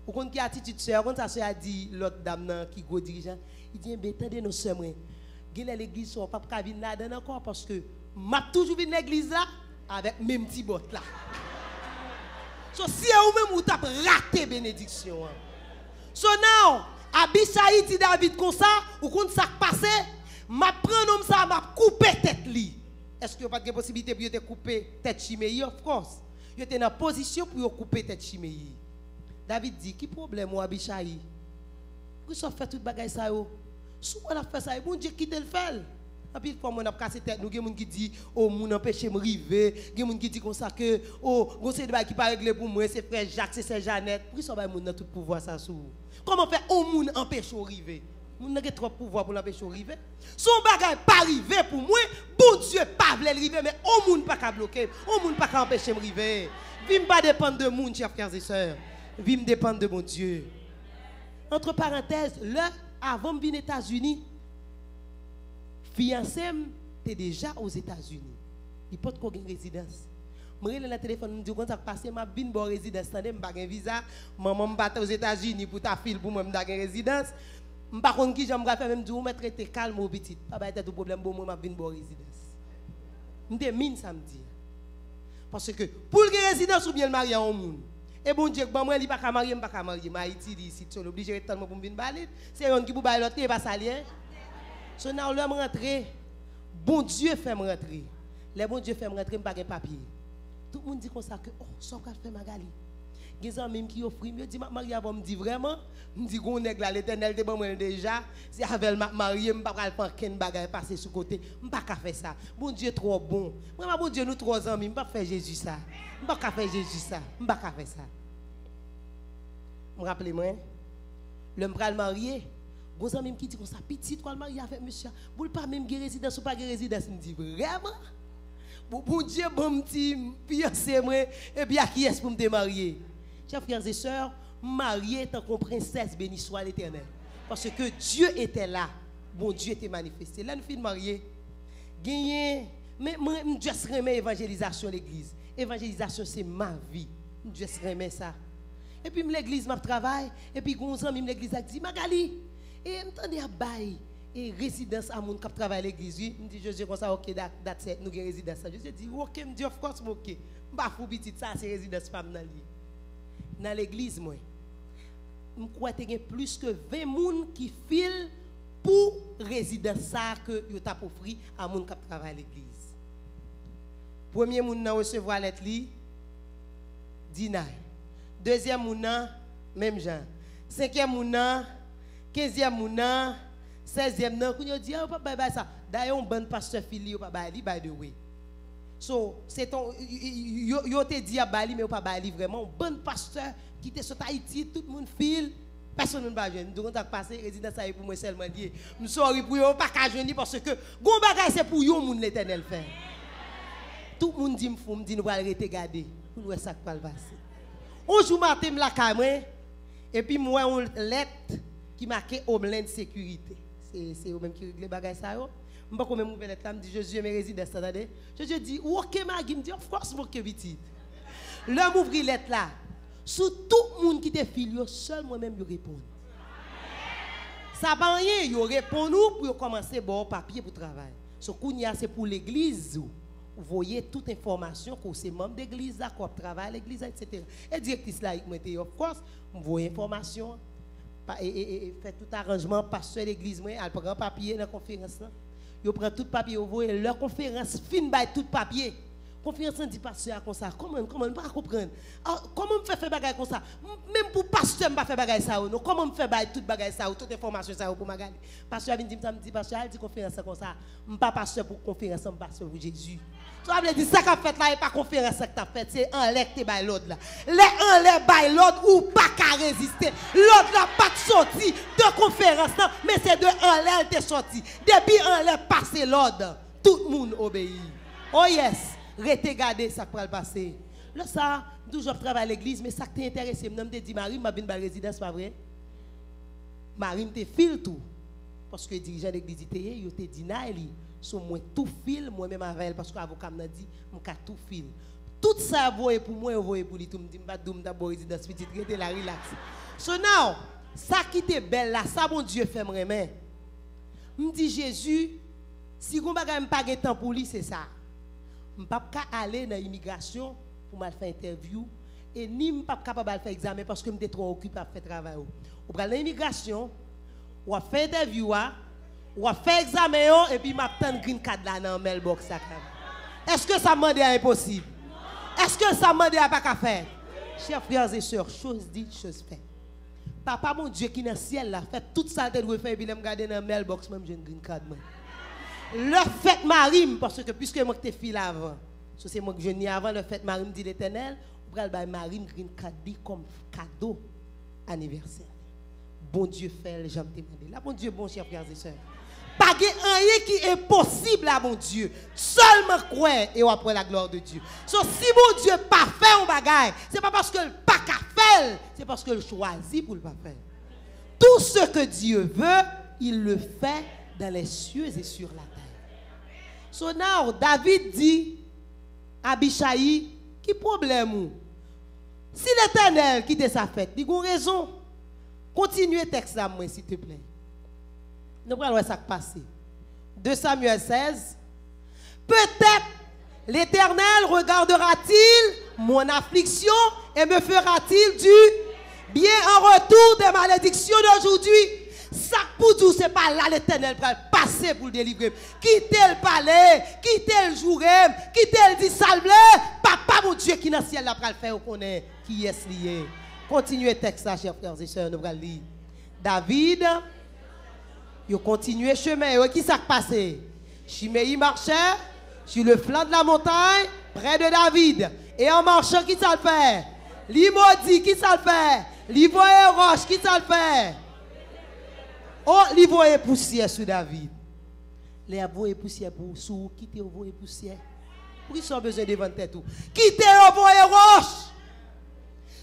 Ou quand qui attitude sœur, quand sa sœur a dit l'autre dame qui go dirigeant, il dit ben attendez nos sœurs moi. Gèle l'église on pas venir là-dedans encore parce que m'a toujours venir l'église là avec même petits bottes là. So, si vous même ou t'as raté bénédiction. So now, Abishai dit David comme ça, ou quand ça passé, m'a prendre homme ça, m'a couper tête li. Est-ce que vous pas de possibilité pour te couper tête Chiméi? Of course. Vous êtes dans position pour couper tête Chiméi. David dit, qui problème ou Abishai? Pourquoi ça fait tout bagay ça yo? Si on a fait ça, bon Dieu quitte le fait. Et puis, fois, on a cassé tête, nous, il y a des gens qui disent, oh, mon empêche de me river. Il y a des gens qui disent comme ça que, oh, c'est des qui pas réglé pour moi, c'est frère Jacques, c'est Jeannette. Pourquoi ça va mon tout pouvoir ça sous? Comment faire, oh, mon empêche de river? Mon n'a trop pouvoir pour l'empêcher de river. Son bagage pas river pour moi, bon Dieu pas veut river, mais oh, mon pas qu'à bloquer, oh, mon pas qu'à empêcher de river. Vim pas dépendre de mon, chers frères et sœurs. Vim dépendre de mon Dieu. Entre parenthèses, là, avant de venir aux États-Unis, fiancé t'es déjà aux États-Unis. Il peut pas une résidence. Je me le téléphone, me dit quand ça passe, m'a bin bon résidence, je pas un visa, maman me batte aux États-Unis pour ta fille pour moi me une résidence. Je pas contre qui j'aime faire même dire mettre t'es calme au petit. Pas ba tout problème pour moi m'a bin bon résidence. Me mine samedi. Parce que pour une résidence ou bien le marier en monde. Et bon Dieu, bon moi il pas marier, me pas marier, Haïti ici, tu obligé tellement pour me baler. C'est un qui pour bailler l'autre, pas salier. So now l'homme rentrer, bon Dieu fait me rentrer. Les bon Dieu fait me rentrer, pas de papier. Tout le monde dit comme ça que oh, ça va faire Magali. Les amis qui offrent, me dit Marie avant me dit vraiment, me dit gon nèg là l'Éternel de bon moi déjà, c'est avec marié, me pas faire ken bagaille passer sur côté, me pas faire ça. Bon Dieu trop bon. Moi bon Dieu nous trois amis, me pas faire Jésus ça. Me pas faire Jésus ça. Me pas faire ça. Me rappelez moi, le m'pral marié. Gros ami qui dit comme ça, petit, quoi, le marié avec monsieur, vous pas même guérir résidence ou pas guérir résidence, me dit vraiment? Bon Dieu, bon petit, c'est moi, et puis à qui est-ce pour me marier? Chers frères et sœurs, marié tant qu'on princesse, béni soit l'Éternel. Parce que Dieu était là, bon Dieu était manifesté. Là, nous finissons marier. Gagner, mais moi, je serais évangélisation l'église. Évangélisation, c'est ma vie. Je serais ça. Et puis, l'église m'a travaillé, et puis, l'église a dit, Magali, et m'entendez à bail et résidence à mon qui travaille à l'église. Me dit Jésus comme ça, OK, that's it, nous avons résidence. Je dis OK, me dit of course OK. M'pa fou petit ça c'est résidence femme dans lui. Dans l'église moi. Je crois qu'il y a plus que 20 personnes qui filent pour résidence ça que yo t'a offert à mon qui travaille à l'église. Premier moun nan recevoir lettre li Dina. Deuxième moun nan même Jean. Cinquième moun nan 15e mouna, 16e nan, qu'on dit ah pas ça. D'ailleurs un bon pasteur fili ou pas bali by the way. So c'est ton yo te dit à bali mais ou pas bali vraiment un bon pasteur qui était sur Haïti, tout le monde file, personne ne va joindre. Donc on a passé résidence ça pour moi seulement dit. Me sorry pour yo pas ka joindre parce que gon bagay c'est pour yo moun l'Éternel fait. Tout le monde dit me fou, me dit nous va arrêter garder pour nous ça va passer. Un jour matin la caméra et puis moi on lettre qui marquait Homeland Sécurité. C'est eux même qui règle les bagages ça yo. Je pas même ouvert lettre là me dit Jésus mes résidence attendez. Jésus dit OK Magui me dit of course OK petit. L'homme ouvrit lettre là. Sous tout monde qui te file seul moi même je répondre. Ça pas rien, yo répond nous pour commencer bon papier pour travail. Ce kounya c'est pour l'église. Vous voyez toute information que c'est membre d'église là qu'on travaille à l'église etc. Et directrice là moi of course, vous voyez information et fait tout arrangement pasteur l'église moi elle prend papier dans la conférence là yo prend tout papier vous voyez leur conférence fin by tout papier conférence dit pasteur comme ça comment pas comprendre comment me faire bagaille comme ça même pour pasteur pas faire bagaille ça non comment me faire bail toute bagaille ça toute information ça pour Magali pasteur vient dit pasteur elle dit conférence comme ça pas pasteur pour conférence pasteur pour Jésus. Ça veut dire ça qu'a fait là et pas conférence que t'as fait c'est en l'air que bail l'autre là les en l'air bail l'autre ou pas qu'à résister l'autre là pas sorti de conférence là mais c'est de en l'air t'es sorti depuis en l'air passer l'ordre tout le monde obéit. Oh yes rete garder ça pour le passer là ça toujours travaille à l'église mais ça qui t'intéresse me dit Marie m'a vinn ba résidence pas vrai Marie te file tout parce que dirigeant l'église était yo te dit naili sur moi tout fil moi même avec elle parce que avocat m'a dit m'ka tout fil tout ça voyer pour moi voyer pour lui tout me dit m'pa dou d'abord résidence petite rete la relax so now ça qui était belle là ça bon Dieu fait me me dit Jésus si on bagay m'pa gen temps pour lui c'est ça m'pa aller dans immigration pour mal faire interview et ni m'pa capable faire examen parce que m'étais trop occupé à faire travail ou pral dans immigration ou à faire interview ou à faire examen et puis m'attend green card là dans mailbox ça. Est-ce que ça demande à impossible? Est-ce que ça demande à pas qu'à faire? Chers frères et sœurs, chose dite, chose faite. Papa mon Dieu qui est dans le ciel là fait tout ça que doit faire et puis me regarder dans mailbox même j'ai une green card. Le fait Marie parce que puisque moi t'ai fil avant. So c'est moi que je n'y avant le fait Marie me dit l'Éternel, on va bailler Marie green card comme cadeau anniversaire. Bon Dieu fait les gens te demander. Là bon Dieu bon chers frères et sœurs. Pas rien qui est possible à mon Dieu. Seulement croire et après la gloire de Dieu. So, si mon Dieu pas fait un bagage, c'est pas parce que le pas qu'à faire, c'est parce que le choisit pour le pas faire. Tout ce que Dieu veut, il le fait dans les cieux et sur la terre. So now, David dit à Abishai, qui problème ou? Si l'Éternel quitte sa fête, il a raison. Continuez le texte là, moi, s'il te plaît. Nous allons voir ça qui passe. 2 Samuel 16. Peut-être l'Éternel regardera-t-il mon affliction et me fera-t-il du bien en retour des malédictions d'aujourd'hui. Ça pour tout, c'est pas là l'Éternel va passer pour le délivrer. Quittez le palais, quittez le jour, quittez le dit salve. Papa mon Dieu qui est dans le ciel là pour le faire, on connaît qui est lié. Continuez le texte là, chers frères et sœurs, nous allons lire. David. Ils continuent le chemin. Qui s'est passé? Chiméi marchait sur le flanc de la montagne, près de David. Et en marchant, qui ça le fait? Li maudit, qui ça le fait? Li voye roche, qui ça le fait? Oh, il voyait poussière sur David. Les voyez poussière pour sous, quittez au voyez poussière. Pour ils ont besoin de vendre tout. Quittez au voyez roche.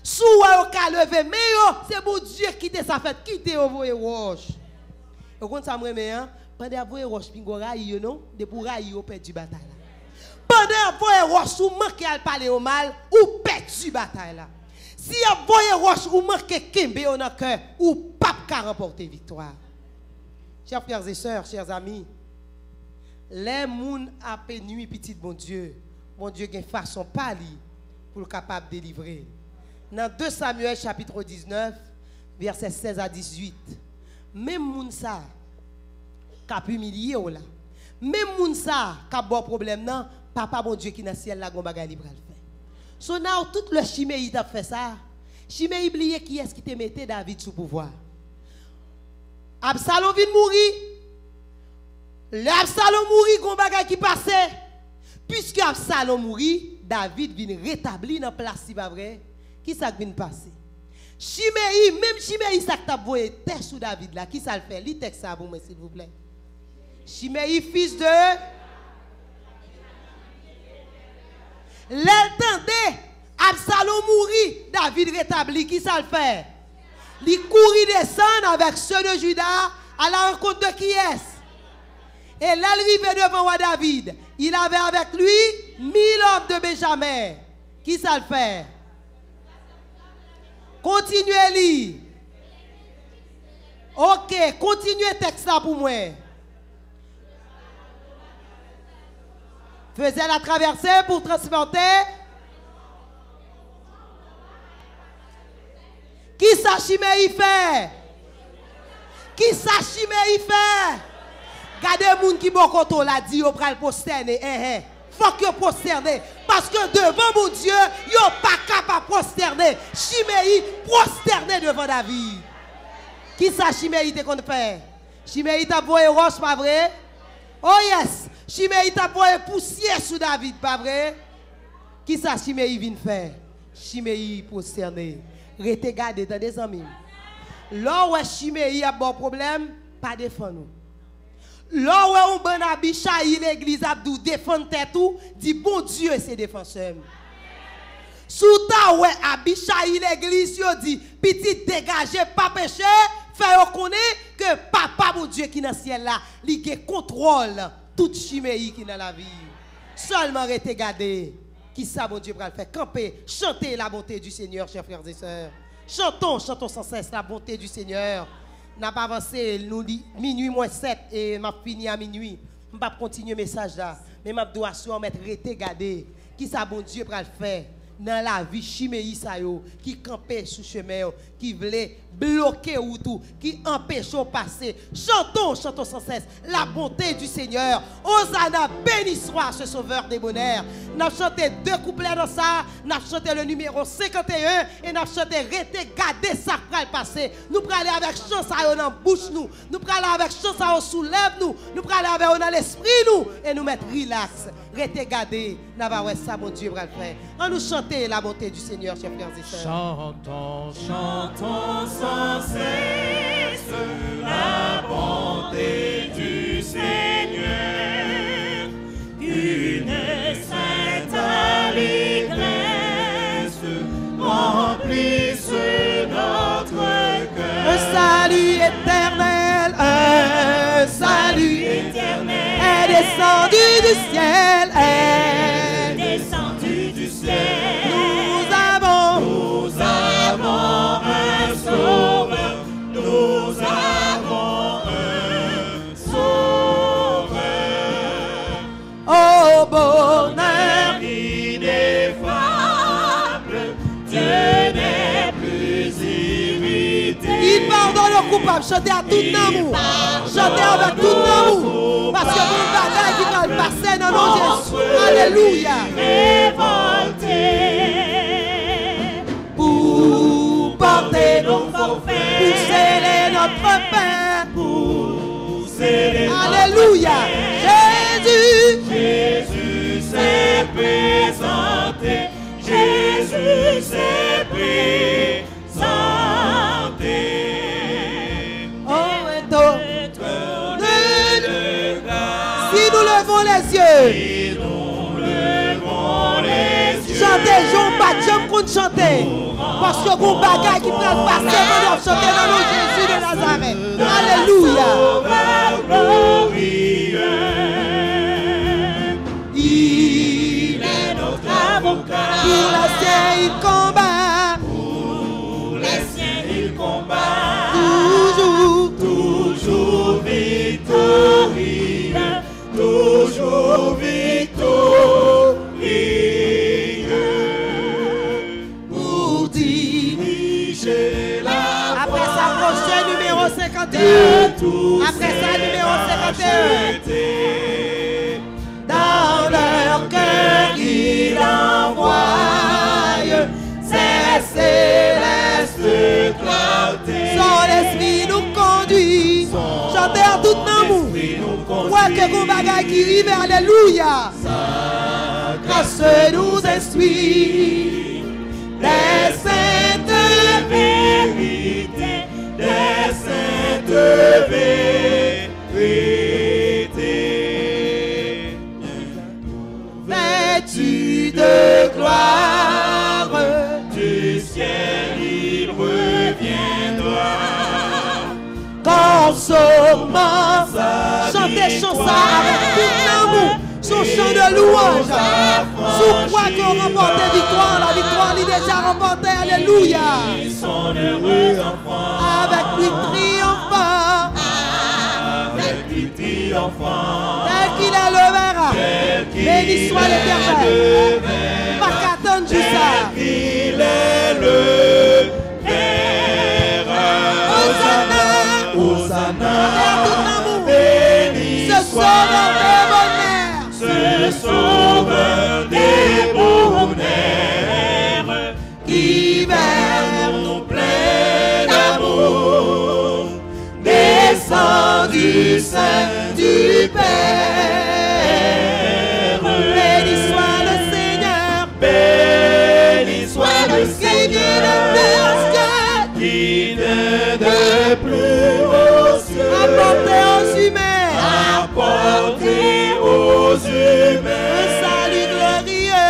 Sous au cas levé, mais c'est bon Dieu qui te ça fait quitter au voyez roche. Vous comprenez ça, moi, hein? Pendant voyez roche, pingo raï, non? De pour raï, au perdu bataille. Pendant voyez roche, ou manquez à parler au mal, ou perdu bataille là. Si vous voyez roche, ou manquez kembe au cœur, ou pas qu'à remporter victoire. Chers frères et sœurs, chers amis, les gens a nuit petit bon Dieu a une façon pas pour le capable de délivrer. Dans 2 Samuel chapitre 19, versets 16 à 18, même moun ça qui a humilié là, même moun ça qui a bon problème non, papa bon Dieu qui dans le ciel là gon bagay li pral faire. So now tout le Chiméi t'a fait ça. Chiméi oublié qui est-ce qui te mettait David sous pouvoir. Absalom vient mourir. L'Absalom mourit, gon bagay qui passait. Puisque Absalom mourit, David vient rétablir dans place si pas vrai. Qui ça vient passer? Chiméi, même Chiméi ça t'a voyé terre sous David là, qui ça le fait? Lis texte ça pour moi s'il vous plaît. Chiméi fils de l'entendez, Absalom mourit, David rétablit, qui ça le fait? Il courit descendre avec ceux de Juda à la rencontre de qui est-ce? Et là, il arrivait devant roi David. Il avait avec lui 1000 hommes de Benjamin. Qui ça le fait? Continuez lire. Ok, continuez texte là pour moi. Faisait la traversée pour transporter. Qui ça Chiméi fait? Qui ça Chiméi fait? Gardez moun qui bon koto la dit yo pral prosterner. Faut que prosterner parce que devant mon Dieu, yo pas capable prosterner. Chiméi prosterner devant David. Qui ça Chiméi te qu'on fait? Chiméi t'a voyé roche pas vrai? Oh yes, Chiméi t'a voyé poussière sous David pas vrai? Qui ça Chiméi vient faire? Chiméi prosterner. Rete gardé dans des amis. Là où Chiméi a bon problème, pas défendre nous. Là où on bon Abishai l'église Abdou défend tout, dit bon Dieu c'est défenseur. Sous ta ouais Abishai l'église yo dit petit dégagé pas péché, fait reconnaître que papa mon Dieu qui dans le ciel là, il contrôle toute Chiméi qui dans la vie. Seulement rete gardé. Qui ça, mon Dieu, va le faire? Camper, chanter la bonté du Seigneur, chers frères et sœurs. Chantons sans cesse la bonté du Seigneur. N'a pas avancé, nous dit minuit moins 7 et m'a fini à minuit. Je ne vais pas continuer le message là. Mais je dois sûrement mettre rete gardé. Qui ça, mon Dieu, va le faire? Dans la vie, Chiméi sa yo, qui campait sous chemin, qui voulait bloquer ou tout, qui empêche au passer. Chantons sans cesse la bonté du Seigneur. Hosanna, béni soit ce sauveur des bonheurs. Nous avons chanté 2 couplets dans ça, nous avons chanté le numéro 51 et nous avons chanté rete garder ça pour le passer. Nous prenons aller avec chance à dans la bouche nous, nous prenons aller avec chance à soulève nous, nous prenons aller avec dans l'esprit nous et nous mettre relax. Rete garder, nous avons ça mon Dieu va le faire. On nous chanter la bonté du Seigneur, chers frères et sœurs. Chantons, chantons sans cesse la bonté du Seigneur. Une sainte allégresse remplisse notre cœur. Un salut éternel, un salut éternel est descendu du ciel, est descendu du ciel. Nous avons un sauveur, nous avons un sauveur. au bonheur. Ineffable, Dieu n'est plus irrité. Il pardonne aux coupables, chantez à tout amour, chantez avec tout amour, parce que vous bagage qui va le passer dans nos Jésus. Alléluia. Révolté Pour porter nos forfaits, pour sceller notre pain. pour sceller Alléluia. Jésus. Jésus s'est présenté, Jésus s'est présenté. Oh, levons les yeux. Et nous levons les yeux. Chantez, j'en pas, j'aime qu'on chante. Parce que mon bagage qui prend passer, on doit chanter dans le Jésus de Nazareth. Alléluia. Il est notre avocat. Pour les siens, il combat. Pour les siens, il combat. Toujours victorieux. Toujours victorieux. Pour diriger la après ça, prochain numéro 51. Après ça, numéro 51. Dans leur cœur, il envoie ses célestes clartés. Son esprit nous conduit. Chantez en tout amour. Ouais, que mon bagage qui arrive, alléluia. Sa grâce nous instruit. Les saintes vérités. des saintes vérités. Vêtu de gloire, Du ciel il reviendra. consommant. Chantez chanson avec tout l'amour, son chant de louange. Sous quoi qu'on remporte victoire, la victoire est déjà remportée, alléluia. Son heureux enfant, Avec lui triomphant, avec lui triomphant, tel qu'il est le verra. Béni soit l'Éternel. Pas qu'attendre juste ça. il est le verra. Hosanna, Hosanna, tout l'amour, béni ce sauveur des bonheurs. ce sauveur des bonheurs, Qui vers nous plein d'amour, descend du sein du Père. Béni soit le Seigneur, béni soit le qui vient de Père, qui de plus haut cieux, apporté aux humains apporté aux humains un salut glorieux.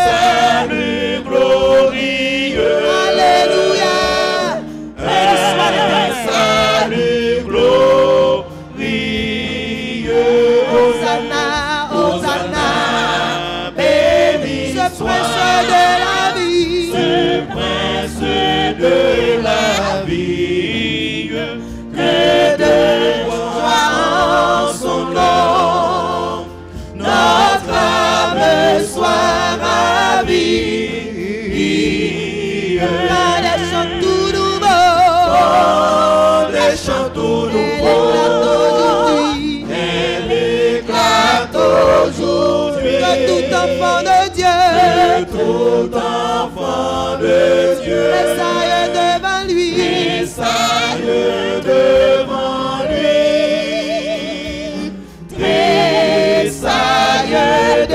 salut glorieux. Alléluia. Béni soit l'Éternel. Salut glorieux. Hosanna, Hosanna, béni ce prince de la vie. ce prince de la vie, que de joie en son nom, notre âme soit ravie. Des chants tout nouveaux, Des chants tout elle éclate nouveaux, aujourd'hui. elle éclate aujourd'hui. Que tout enfant de Dieu Tout enfant de Dieu tressaille devant lui. tressaille devant lui, tressaille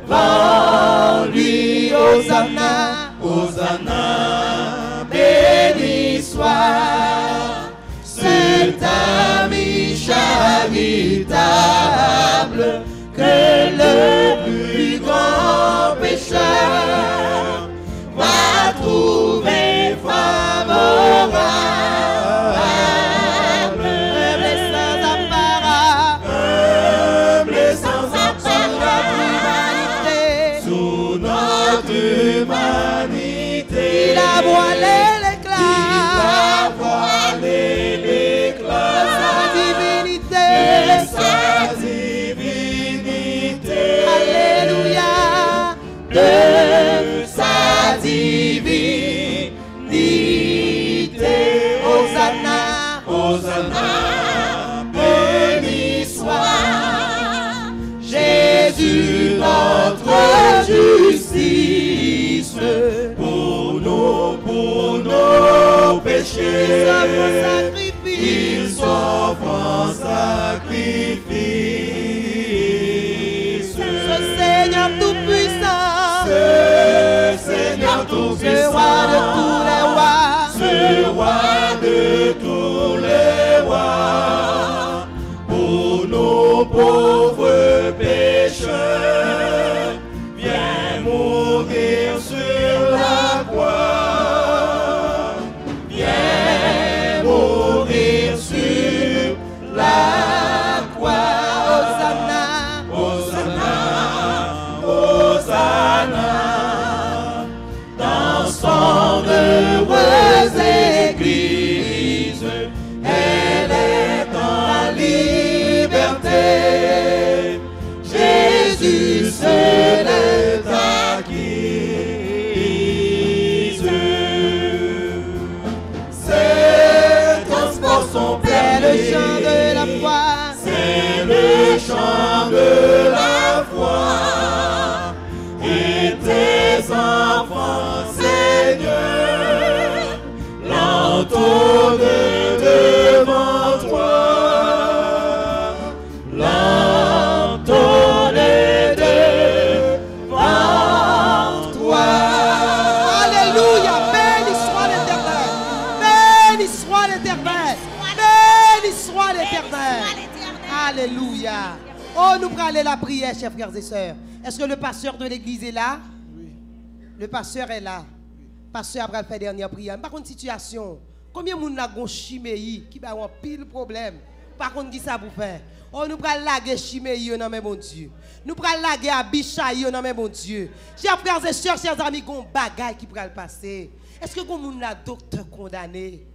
devant lui. Hosanna, Hosanna, béni soit cet ami charitable que le plus grand pécheur va trouver favorable. humble et sans apparat, Humble et sans sur notre humanité, sous notre humanité, il a voilé l'éclat de sa divinité. sa divinité, Alléluia. de sa divinité. Hosanna, Hosanna, béni soit Jésus notre justice, pour nos péchés, il s'offre en sacrifice. ce Seigneur tout-puissant, Ce Seigneur ce tout-puissant, roi de tous les rois, ce roi de tous les rois, pour nos pauvres chant de la foi. C'est le chant de la foi. Et tes enfants, Seigneur, l'entonnent devant toi. L'entonnent devant toi. Alléluia. Béni soit l'Éternel. Béni soit l'Éternel. Béni soit l'Éternel. Alléluia. Oh, nous prenons aller la prière, chers frères et sœurs. Est-ce que le pasteur de l'église est là? Oui. Le pasteur est là. Le pasteur après faire dernière prière. Par contre, situation, combien de monde a un chiméi qui a un pile problème? Par contre, qui ça vous fait? Oh, nous prenons laguer chiméi dans mes bon Dieu. Nous prenons laguer abichaï dans mes bon Dieu. Chers frères et sœurs, chers amis, il y a un bagage qui peut le passer. Est-ce que vous avez un docteur condamné?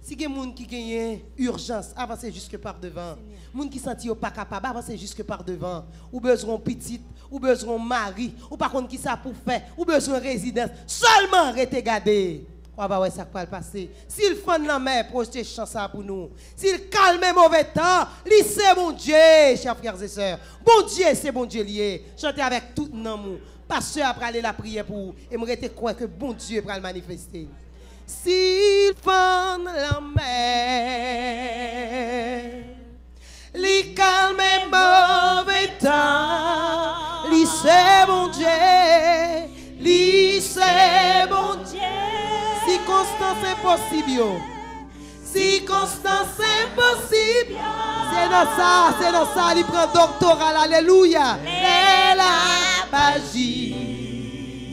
Si il y a des gens qui ont urgence, avancez jusque par devant. Les gens qui ne sont pas capables, avancez jusque par devant. Ou besoin petite, ou besoin mari, ou par contre qui ça pour faire, ou besoin résidence. Seulement restez gardés. On va voir ça va passer. S'il fait la mer, projetez chance pour nous. S'il calme mauvais temps, c'est mon Dieu, chers frères et sœurs. Bon Dieu, c'est bon Dieu lié. Chantez avec tout l'amour. Pasteur après aller la prière pour vous. Et me restez croire que bon Dieu va le manifester. S'il fend la mer, li calme mauvais temps, li c'est bon Dieu, li c'est bon Dieu. Si constance impossible, si constance impossible, c'est dans ça, il prend doctoral, alléluia. La magie.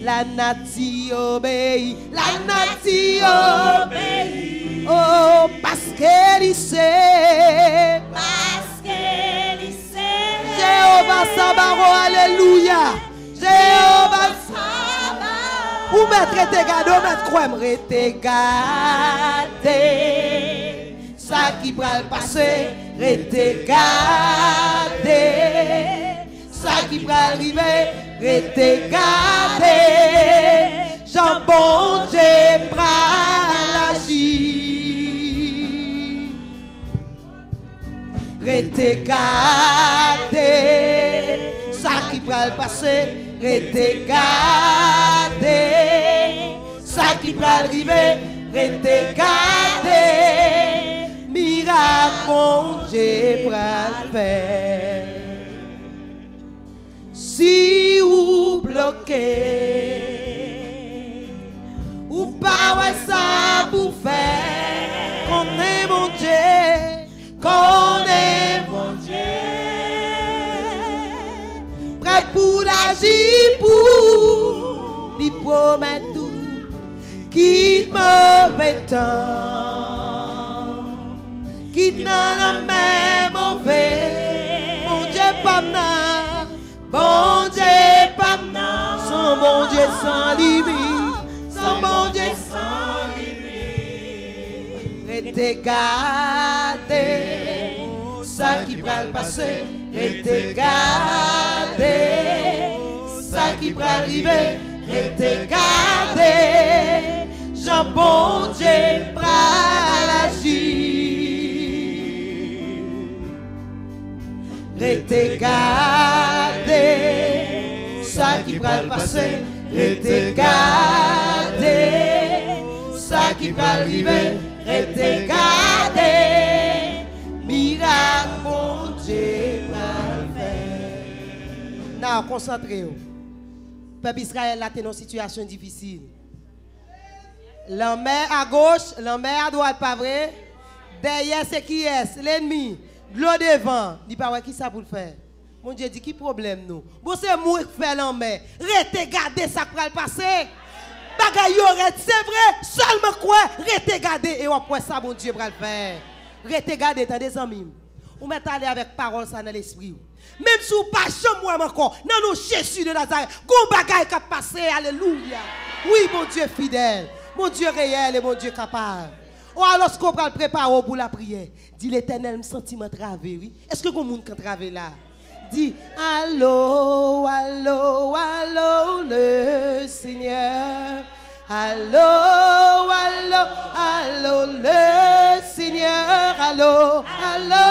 La nature obéit, la nature obéit. Oh, parce qu'elle sait. Parce qu'elle sait. Jéhovah Sabaoth, alléluia. Jéhovah Sabaoth. Ou mettre tes gado, mettre quoi, m'rete gade. Ça qui pral passer, rete gade. Ça qui pral arriver. Rete gade, Jean bon Dieu pral agir. Rete gade, ça qui pral passer. Rete gade, ça qui pral arriver. Rete gade, miracle bon Dieu pral faire. Si vous bloquez, ou pas ouais ça vous fait, qu'on est mon Dieu, qu'on est mon Dieu, prêt pour agir pour, lui promet tout, quitte mauvais temps, quitte dans la même mauvais, mon Dieu pas mal. Bon Dieu, pas son bon Dieu sans limite, son bon Dieu sans limite. Rete gade, ça qui va le passer. Rete gade, ça qui va arriver. Rete gade, Jean bon Dieu pral agir. Rete gade, ça qui va le passer. Rete gade, ça qui va arriver. Rete gade, miracle mon Dieu va faire. Non, concentrez-vous. Peuple Israël là, t'es dans une situation difficile. L'homme à gauche, l'homme à droite, pas vrai? Derrière, c'est qui est? L'ennemi. De l'eau devant. Dis pas, ouais, qui ça pour le faire? Mon Dieu dit, qui problème nous? Bon, c'est moi qui fais l'homme. Restez garder ça pour le passer. Bagay yoret, c'est vrai. Seulement quoi? Restez garder et après ça, mon Dieu, pour le faire. Restez garder, t'as des amis. Ou mettez aller avec parole ça dans l'esprit. Même si vous pas chambre encore, non, non, Jésus de Nazareth, gon bagay qui a passé, alléluia. Oui, mon Dieu fidèle, mon Dieu réel et mon Dieu capable. Ou alors, qu'on va préparer pour la prière, dit l'Éternel, me sentiment travé, oui. Est-ce que vous monde qui travé là? Dit, allô, allô, allô, le Seigneur. Allô, allô, allô, le Seigneur. Seigneur, allô, allô,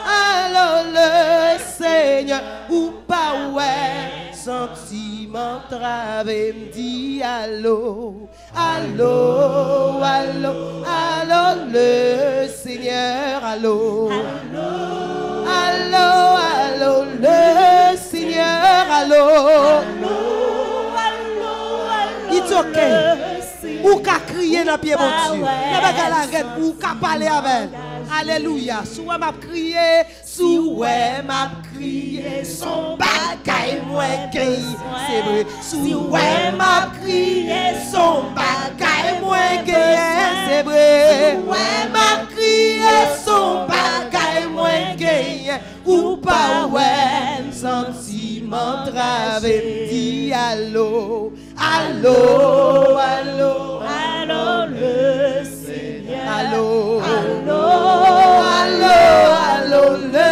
allô, le Seigneur, ou pas ouais, sentiment travé, me dit allô, allô, allô, allô, le Seigneur, allô, allô, allô, le Seigneur, allô, it's okay. Ou qu'à crier dans le pied, mon Dieu. Ou qu'à parler avec. Alléluia. Soit m'a crié, soit m'a crié, son bagaille moins gay. C'est vrai. Soit m'a crié, son bagaille moins gay. C'est vrai. Soit m'a crié, son bagaille moins gay. Ou pas ouais, sentiment travé, dit allô, allô, allô, allô, le Seigneur. Allô, allô, allô, allô, le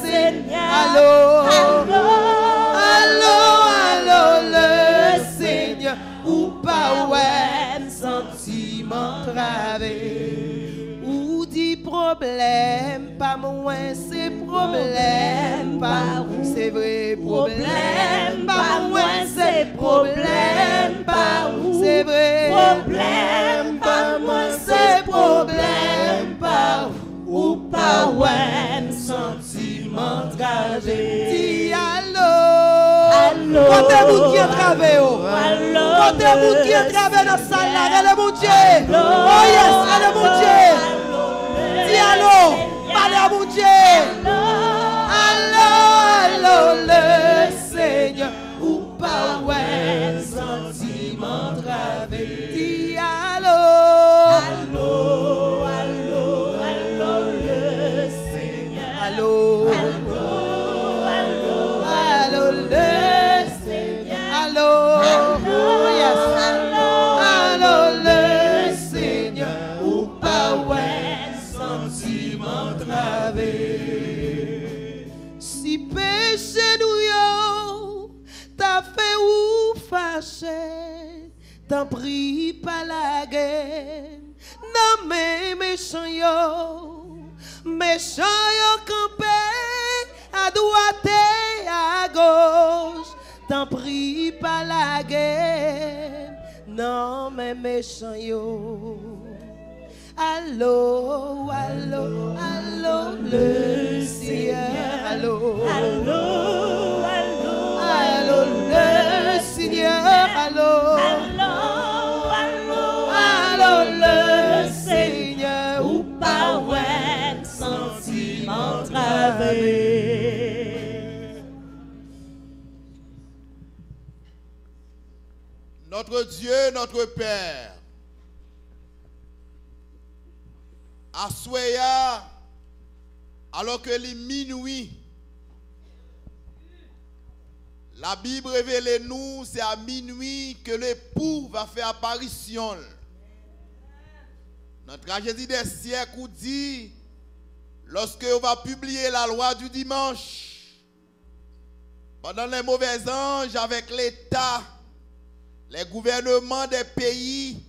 Seigneur. Allô, allô, allô, le Seigneur. Ou pas ouais, sentiment travé. Ou dit problème, pas moins, c'est problème, pas c'est vrai, problème, pas moins, c'est problème, pas c'est vrai, problème, pas moins, c'est problème, pas ou pas ouais, sentiment travé. Dis allô, allô, comptez-vous qui est travé, allô, comptez-vous qui est travé dans la salle là, allez mon Dieu, oh yes, allez mon Dieu. Dis allô, parlez à mon Dieu. Allô, allô, le Seigneur, ou pas ouais, sentiment travé. Dis allô, allô, allô, allô, le Seigneur. Allô, allô, allô, allô, le Seigneur. Allô, oh yes, allô, le Seigneur, ou pas ouais, sentiment travé. Si péché nous yo, t'as fait ou fâché, t'en prie pas la guerre, non mais méchant yo campé, à droite et à gauche, t'en prie pas la guerre, non mais méchant yo. Allô, allô, allô, le Seigneur. Allô, allô, allô, allô, le Seigneur. Allô, allô, allô, allô, le Seigneur. Ou pas ouais, sentiment travé. Notre Dieu, notre Père, à Soya, alors que les minuit, la Bible révèle nous, c'est à minuit que l'époux va faire apparition. Notre tragédie des siècles dit, lorsque on va publier la loi du dimanche, pendant les mauvais anges avec l'État, les gouvernements des pays,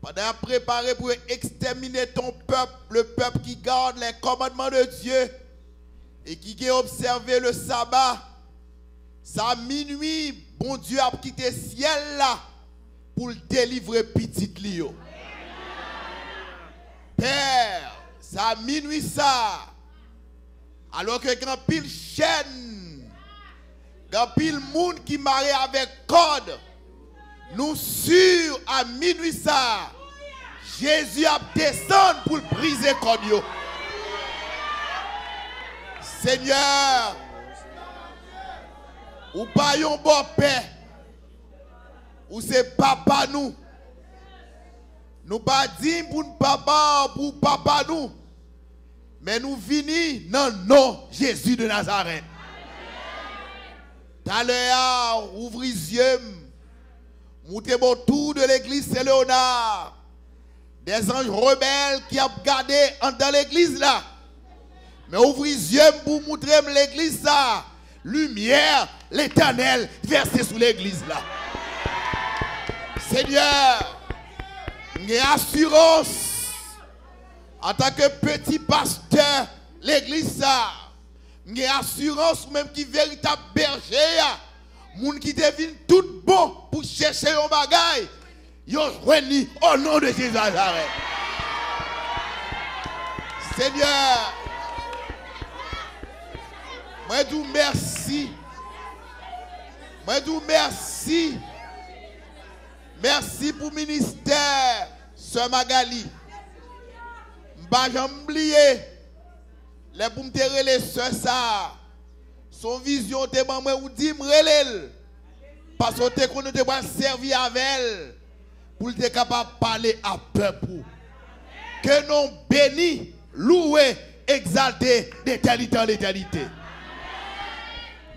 pendant préparer pour exterminer ton peuple, le peuple qui garde les commandements de Dieu et qui a observé le sabbat, ça minuit, bon Dieu a quitté le ciel là pour le délivrer petit Lio. Père, ça minuit ça, alors que grand pile chaîne, grand pile monde qui marie avec code, nous sûrs à minuit ça, Jésus a descendu pour briser code. Seigneur, ou pas yon bon père, ou c'est papa nous. Nous pas dit pour papa nous, mais nous venons dans le nom de Jésus de Nazareth. Tout à l'heure, ouvrez les yeux. Montez autour de l'église Saint-Léonard. Des anges rebelles qui ont gardé dans l'église là. Mais ouvrez les yeux pour montrer l'église ça. Lumière, l'Éternel versé sous l'église là. Seigneur, j'ai assurance En tant que petit pasteur, l'église ça, j'ai assurance ou même qui véritable berger, moun qui devine tout bon pour chercher un bagage, yo joignent au nom de Jésus Nazareth. Seigneur, moi dis merci. Moi dis merci. Merci pour le ministère, Sœur Magali. Bah, j'ai oublié. Les pour me terrer les sœurs, ça. Son vision, te maman ou dit, m'relel. Parce que te connais te pas servir avec elle. Pour être capable de parler à peuple. Que nous bénis, louer, exalter d'éternité en éternité.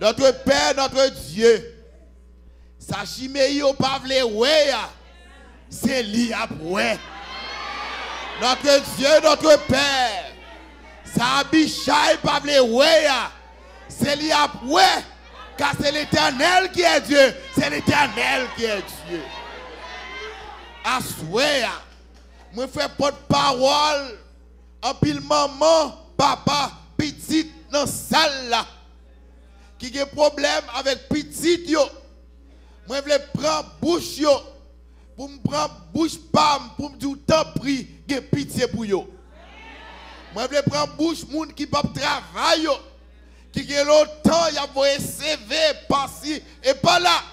Notre Père, notre Dieu. Sa chimée au pavle ouais, c'est lui après. Notre Dieu, notre Père. Sa bichaille pavle ouais, c'est lui après. Car c'est l'Éternel qui est Dieu. C'est l'Éternel qui est Dieu. Assoya, moi fais porte-parole. En pile maman, papa, petite dans salle là. Qui a problème avec petite yo. Moi, je veux prendre bouche yo, pour me prendre bouche pam, pour me dire tant pris, j'ai pitié pour yo. Moi, je veux prendre bouche moun qui pas travail yo, qui a longtemps, y a voyé CV, par-ci et par là.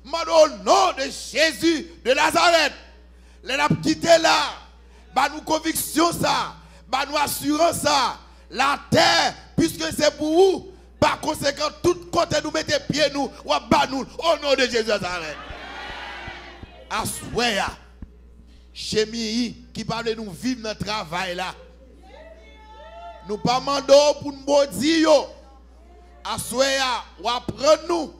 Mais au nom de Jésus de Nazareth, les n'a quitté là, bah nous conviction ça, bah nous assurance ça, la terre, puisque c'est pour vous. Par conséquent, tout côté nous mettez pieds nous, ou bas nous, au nom de Jésus Nazareth. Assoya, chémi qui parle de nous vivre dans le travail là. Nous pas mandons pour nous maudire. Assoya, ou apprendre nous.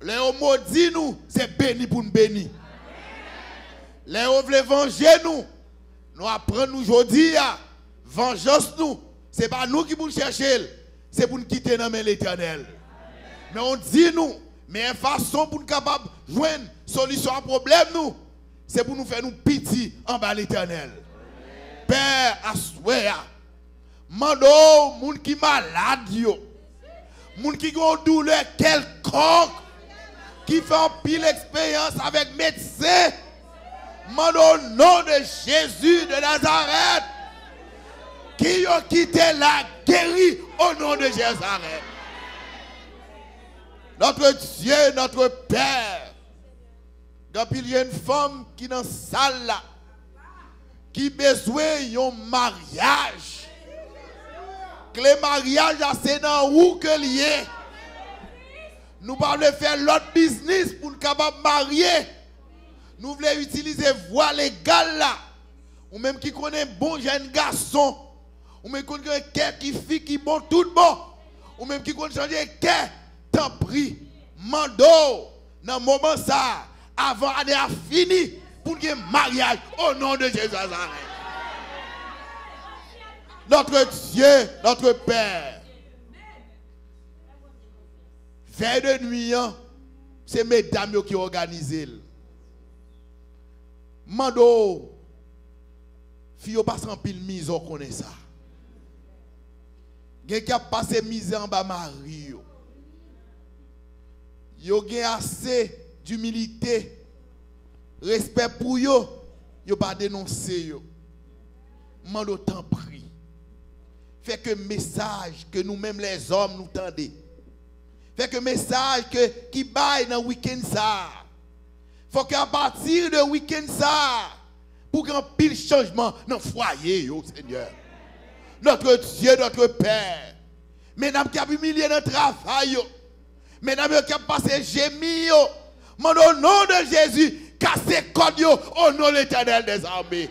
Les maudits nous, c'est béni pour nous bénir. Les veulent venger nous. Nous apprenons aujourd'hui, vengeance nous. Ce n'est pas nous qui nous chercher. C'est pour nous quitter dans l'Éternel. Mais on dit nous, mais une façon pour nous capables de joindre solution à problème nous, c'est pour nous faire nous pitié en bas l'Éternel. Père, assoya, mando moun qui malade yo, moun qui ont douleur quelconque, qui fait un pile expérience avec médecin, mando au nom de Jésus de Nazareth, qui ont quitté la guéri au nom de Jésus. Notre Dieu, notre Père. Depuis il y a une femme qui est dans la salle là, qui a besoin d'un mariage. Que le mariage, c'est dans où que lié. Nous voulons faire l'autre business pour nous capables de marier. Nous voulons utiliser voie légale là. Ou même qui connaît bon jeune garçon. Ou même qui connaît quelqu'un qui fille qui bon tout bon. Ou même qui connaît changer quelqu'un. Tant pris. Mando. Dans le moment ça. Avant l'année a fini. Pour qu'il y ait un mariage. Au nom de Jésus. Notre Dieu. Notre Père. Veille de nuit. C'est mesdames qui organisent. Mando. Fille pas sans pile mise on connaît ça. Gen qui a passé mise en bas mari yo. Yo gen assez d'humilité, respect pour yo, yo pas dénoncer yo. Mando t'en prie. Fait que message que nous-mêmes les hommes nous tendez. Fait que message que qui baille dans week-end ça. Faut qu'à partir de week-end ça pour qu'un pile changement dans le foyer, yo, Seigneur. Notre Dieu, notre Père. Mesdames qui ont humilié dans le travail, mesdames qui ont passé gémi, au nom de Jésus, cassez code au nom de l'Éternel des armées.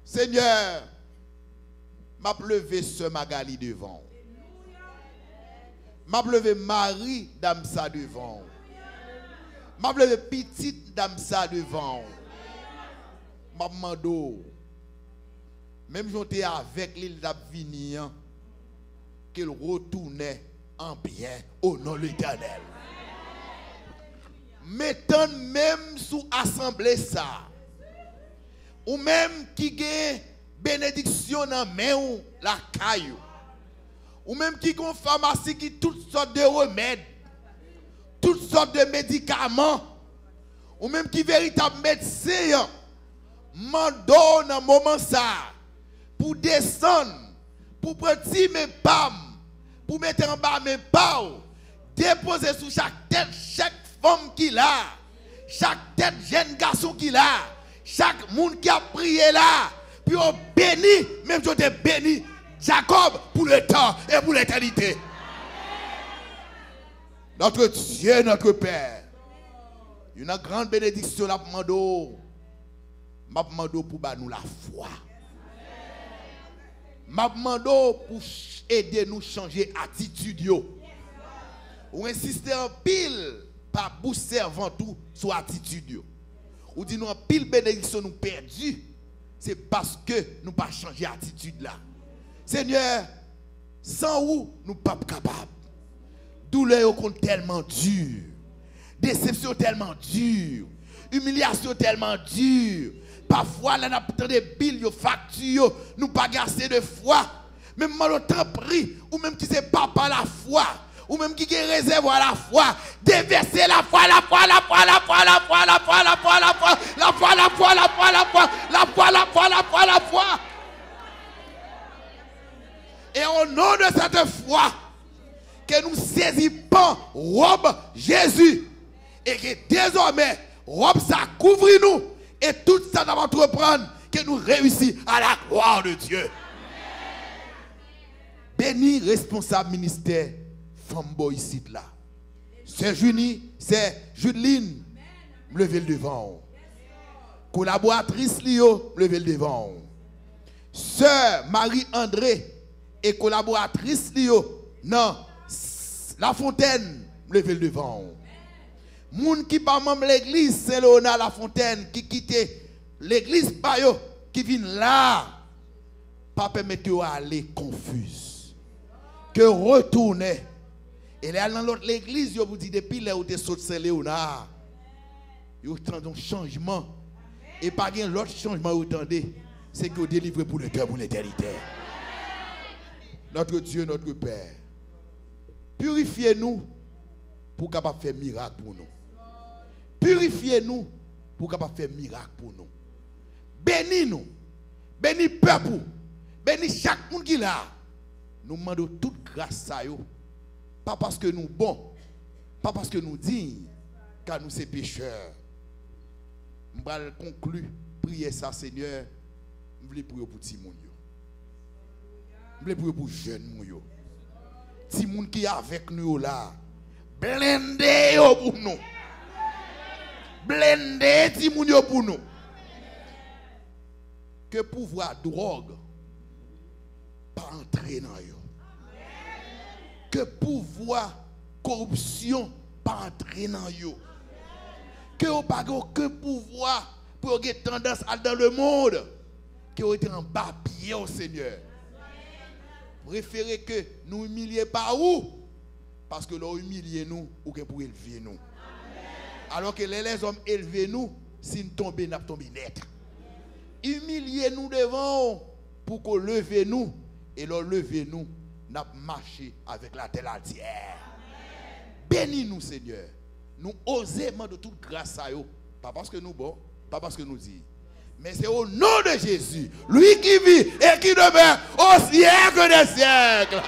Seigneur, m'a levé ce Magali devant. M'a levé Marie Damsa devant. M'a levé petite Damsa devant. Mando, même j'étais avec l'île d'Avignon, qu'il retournait en bien au nom de l'Éternel. Mettant même sous assemblée ça, ou même qui gagne bénédiction dans main ou la caillou. Ou même qui ont pharmacie qui toutes sortes de remèdes, toutes sortes de médicaments, ou même qui véritable médecin, mando dans moment ça, pour descendre, pour prendre mes pam, pour mettre en bas mes pau, déposer sur chaque tête, chaque femme qu'il a, chaque tête jeune garçon qu'il a, chaque monde qui a prié là, puis on bénit, même si on te béni Jacob pour le temps et pour l'éternité. Notre Dieu, notre Père, une grande bénédiction la m'a demandé pour nous la foi. M'a demandé pour aider nous changer attitude. Ou insister en pile par bouche servant tout sur attitude. Ou dit nous en pile bénédiction nous perdu, c'est parce que nous pas changer attitude là. Seigneur, sans vous nous pas capables. Douleur compte tellement dur, déception tellement dure, humiliation tellement dure. Parfois, là, nous avons des billes, des factures, nous pas assez de foi. Même mal au temps pris, ou même qui c'est pas par la foi, ou même qui est réservé à la foi, déverser la foi, la foi, la foi, la foi, la foi, la foi, la foi, la foi, la foi, la foi, la foi, la foi, la foi, la foi, la foi, la foi. Et au nom de cette foi, que nous saisissons robe Jésus, et que désormais, robe ça couvre nous, et tout ça nous entreprendre, que nous réussissons à la gloire de Dieu. Béni responsable ministère, femme boy ici là. C'est Junie, c'est Judeline, levez le devant. Collaboratrice Lio, levez le devant. Sœur Marie-André et collaboratrice Lio, non, La Fontaine, levez le devant. Moun qui pas membre l'église Saint-Léonard La Fontaine, qui quitte l'église Payo, qui vient là, pas permettre à aller confus. Que retourner. Et là, dans l'autre l'église, vous dit depuis là où vous êtes sorti Saint-Léonard, vous avez un changement. Et pas l'autre changement vous attendez, c'est que vous délivrez pour le cœur, pour l'éternité. Notre Dieu, notre Père, purifiez-nous pour capable faire miracle pour nous. Purifiez-nous pour capable faire miracle pour nous. Bénis-nous, bénis le peuple, bénis chaque monde qui est là. Nous demandons toute grâce à eux. Pas parce que nous bons, pas parce que nous dignes, car nous sommes pécheurs. Je vais conclure, prier ça, Seigneur. Je veux prier pour Timoun. Je veux prier pour jeunes. Timoun qui est avec nous là. Blendez pour nous. Blendez Timoun pour nous. Que pouvoir drogue pas entrer dans eux. Que pouvoir corruption pas entrer dans eux. Que vous n'avez pas aucun pouvoir pour avoir tendance à dans le monde. Que vous êtes en bas pied au Seigneur. Préférez que nous humilions pas où? Parce que l'on humilie nous ou que pour élever nous. Alors que les hommes élevés nous, si nous tombons, nous tombons net. Humiliez nous devant pour qu'on leve nous. Et l'on leve nous, nous marché avec la terre entière. Bénis-nous, Seigneur. Nous osons de toute grâce à eux. Pas parce que nous bon, pas parce que nous disons. Mais c'est au nom de Jésus, lui qui vit et qui demeure au siècle des siècles.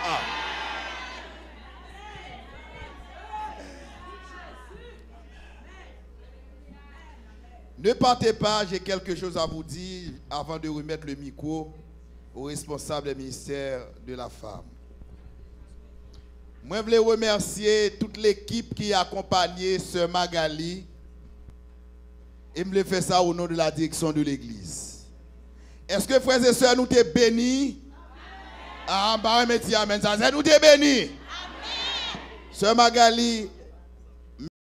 Ne partez pas, j'ai quelque chose à vous dire avant de remettre le micro au responsable du ministère de la femme. Moi, je voulais remercier toute l'équipe qui a accompagné Sœur Magali. Et je voulais faire ça au nom de la direction de l'église. Est-ce que frères et sœurs, nous t'es bénis? Ah, bah, amen. Ça, nous t'es bénis. Sœur Magali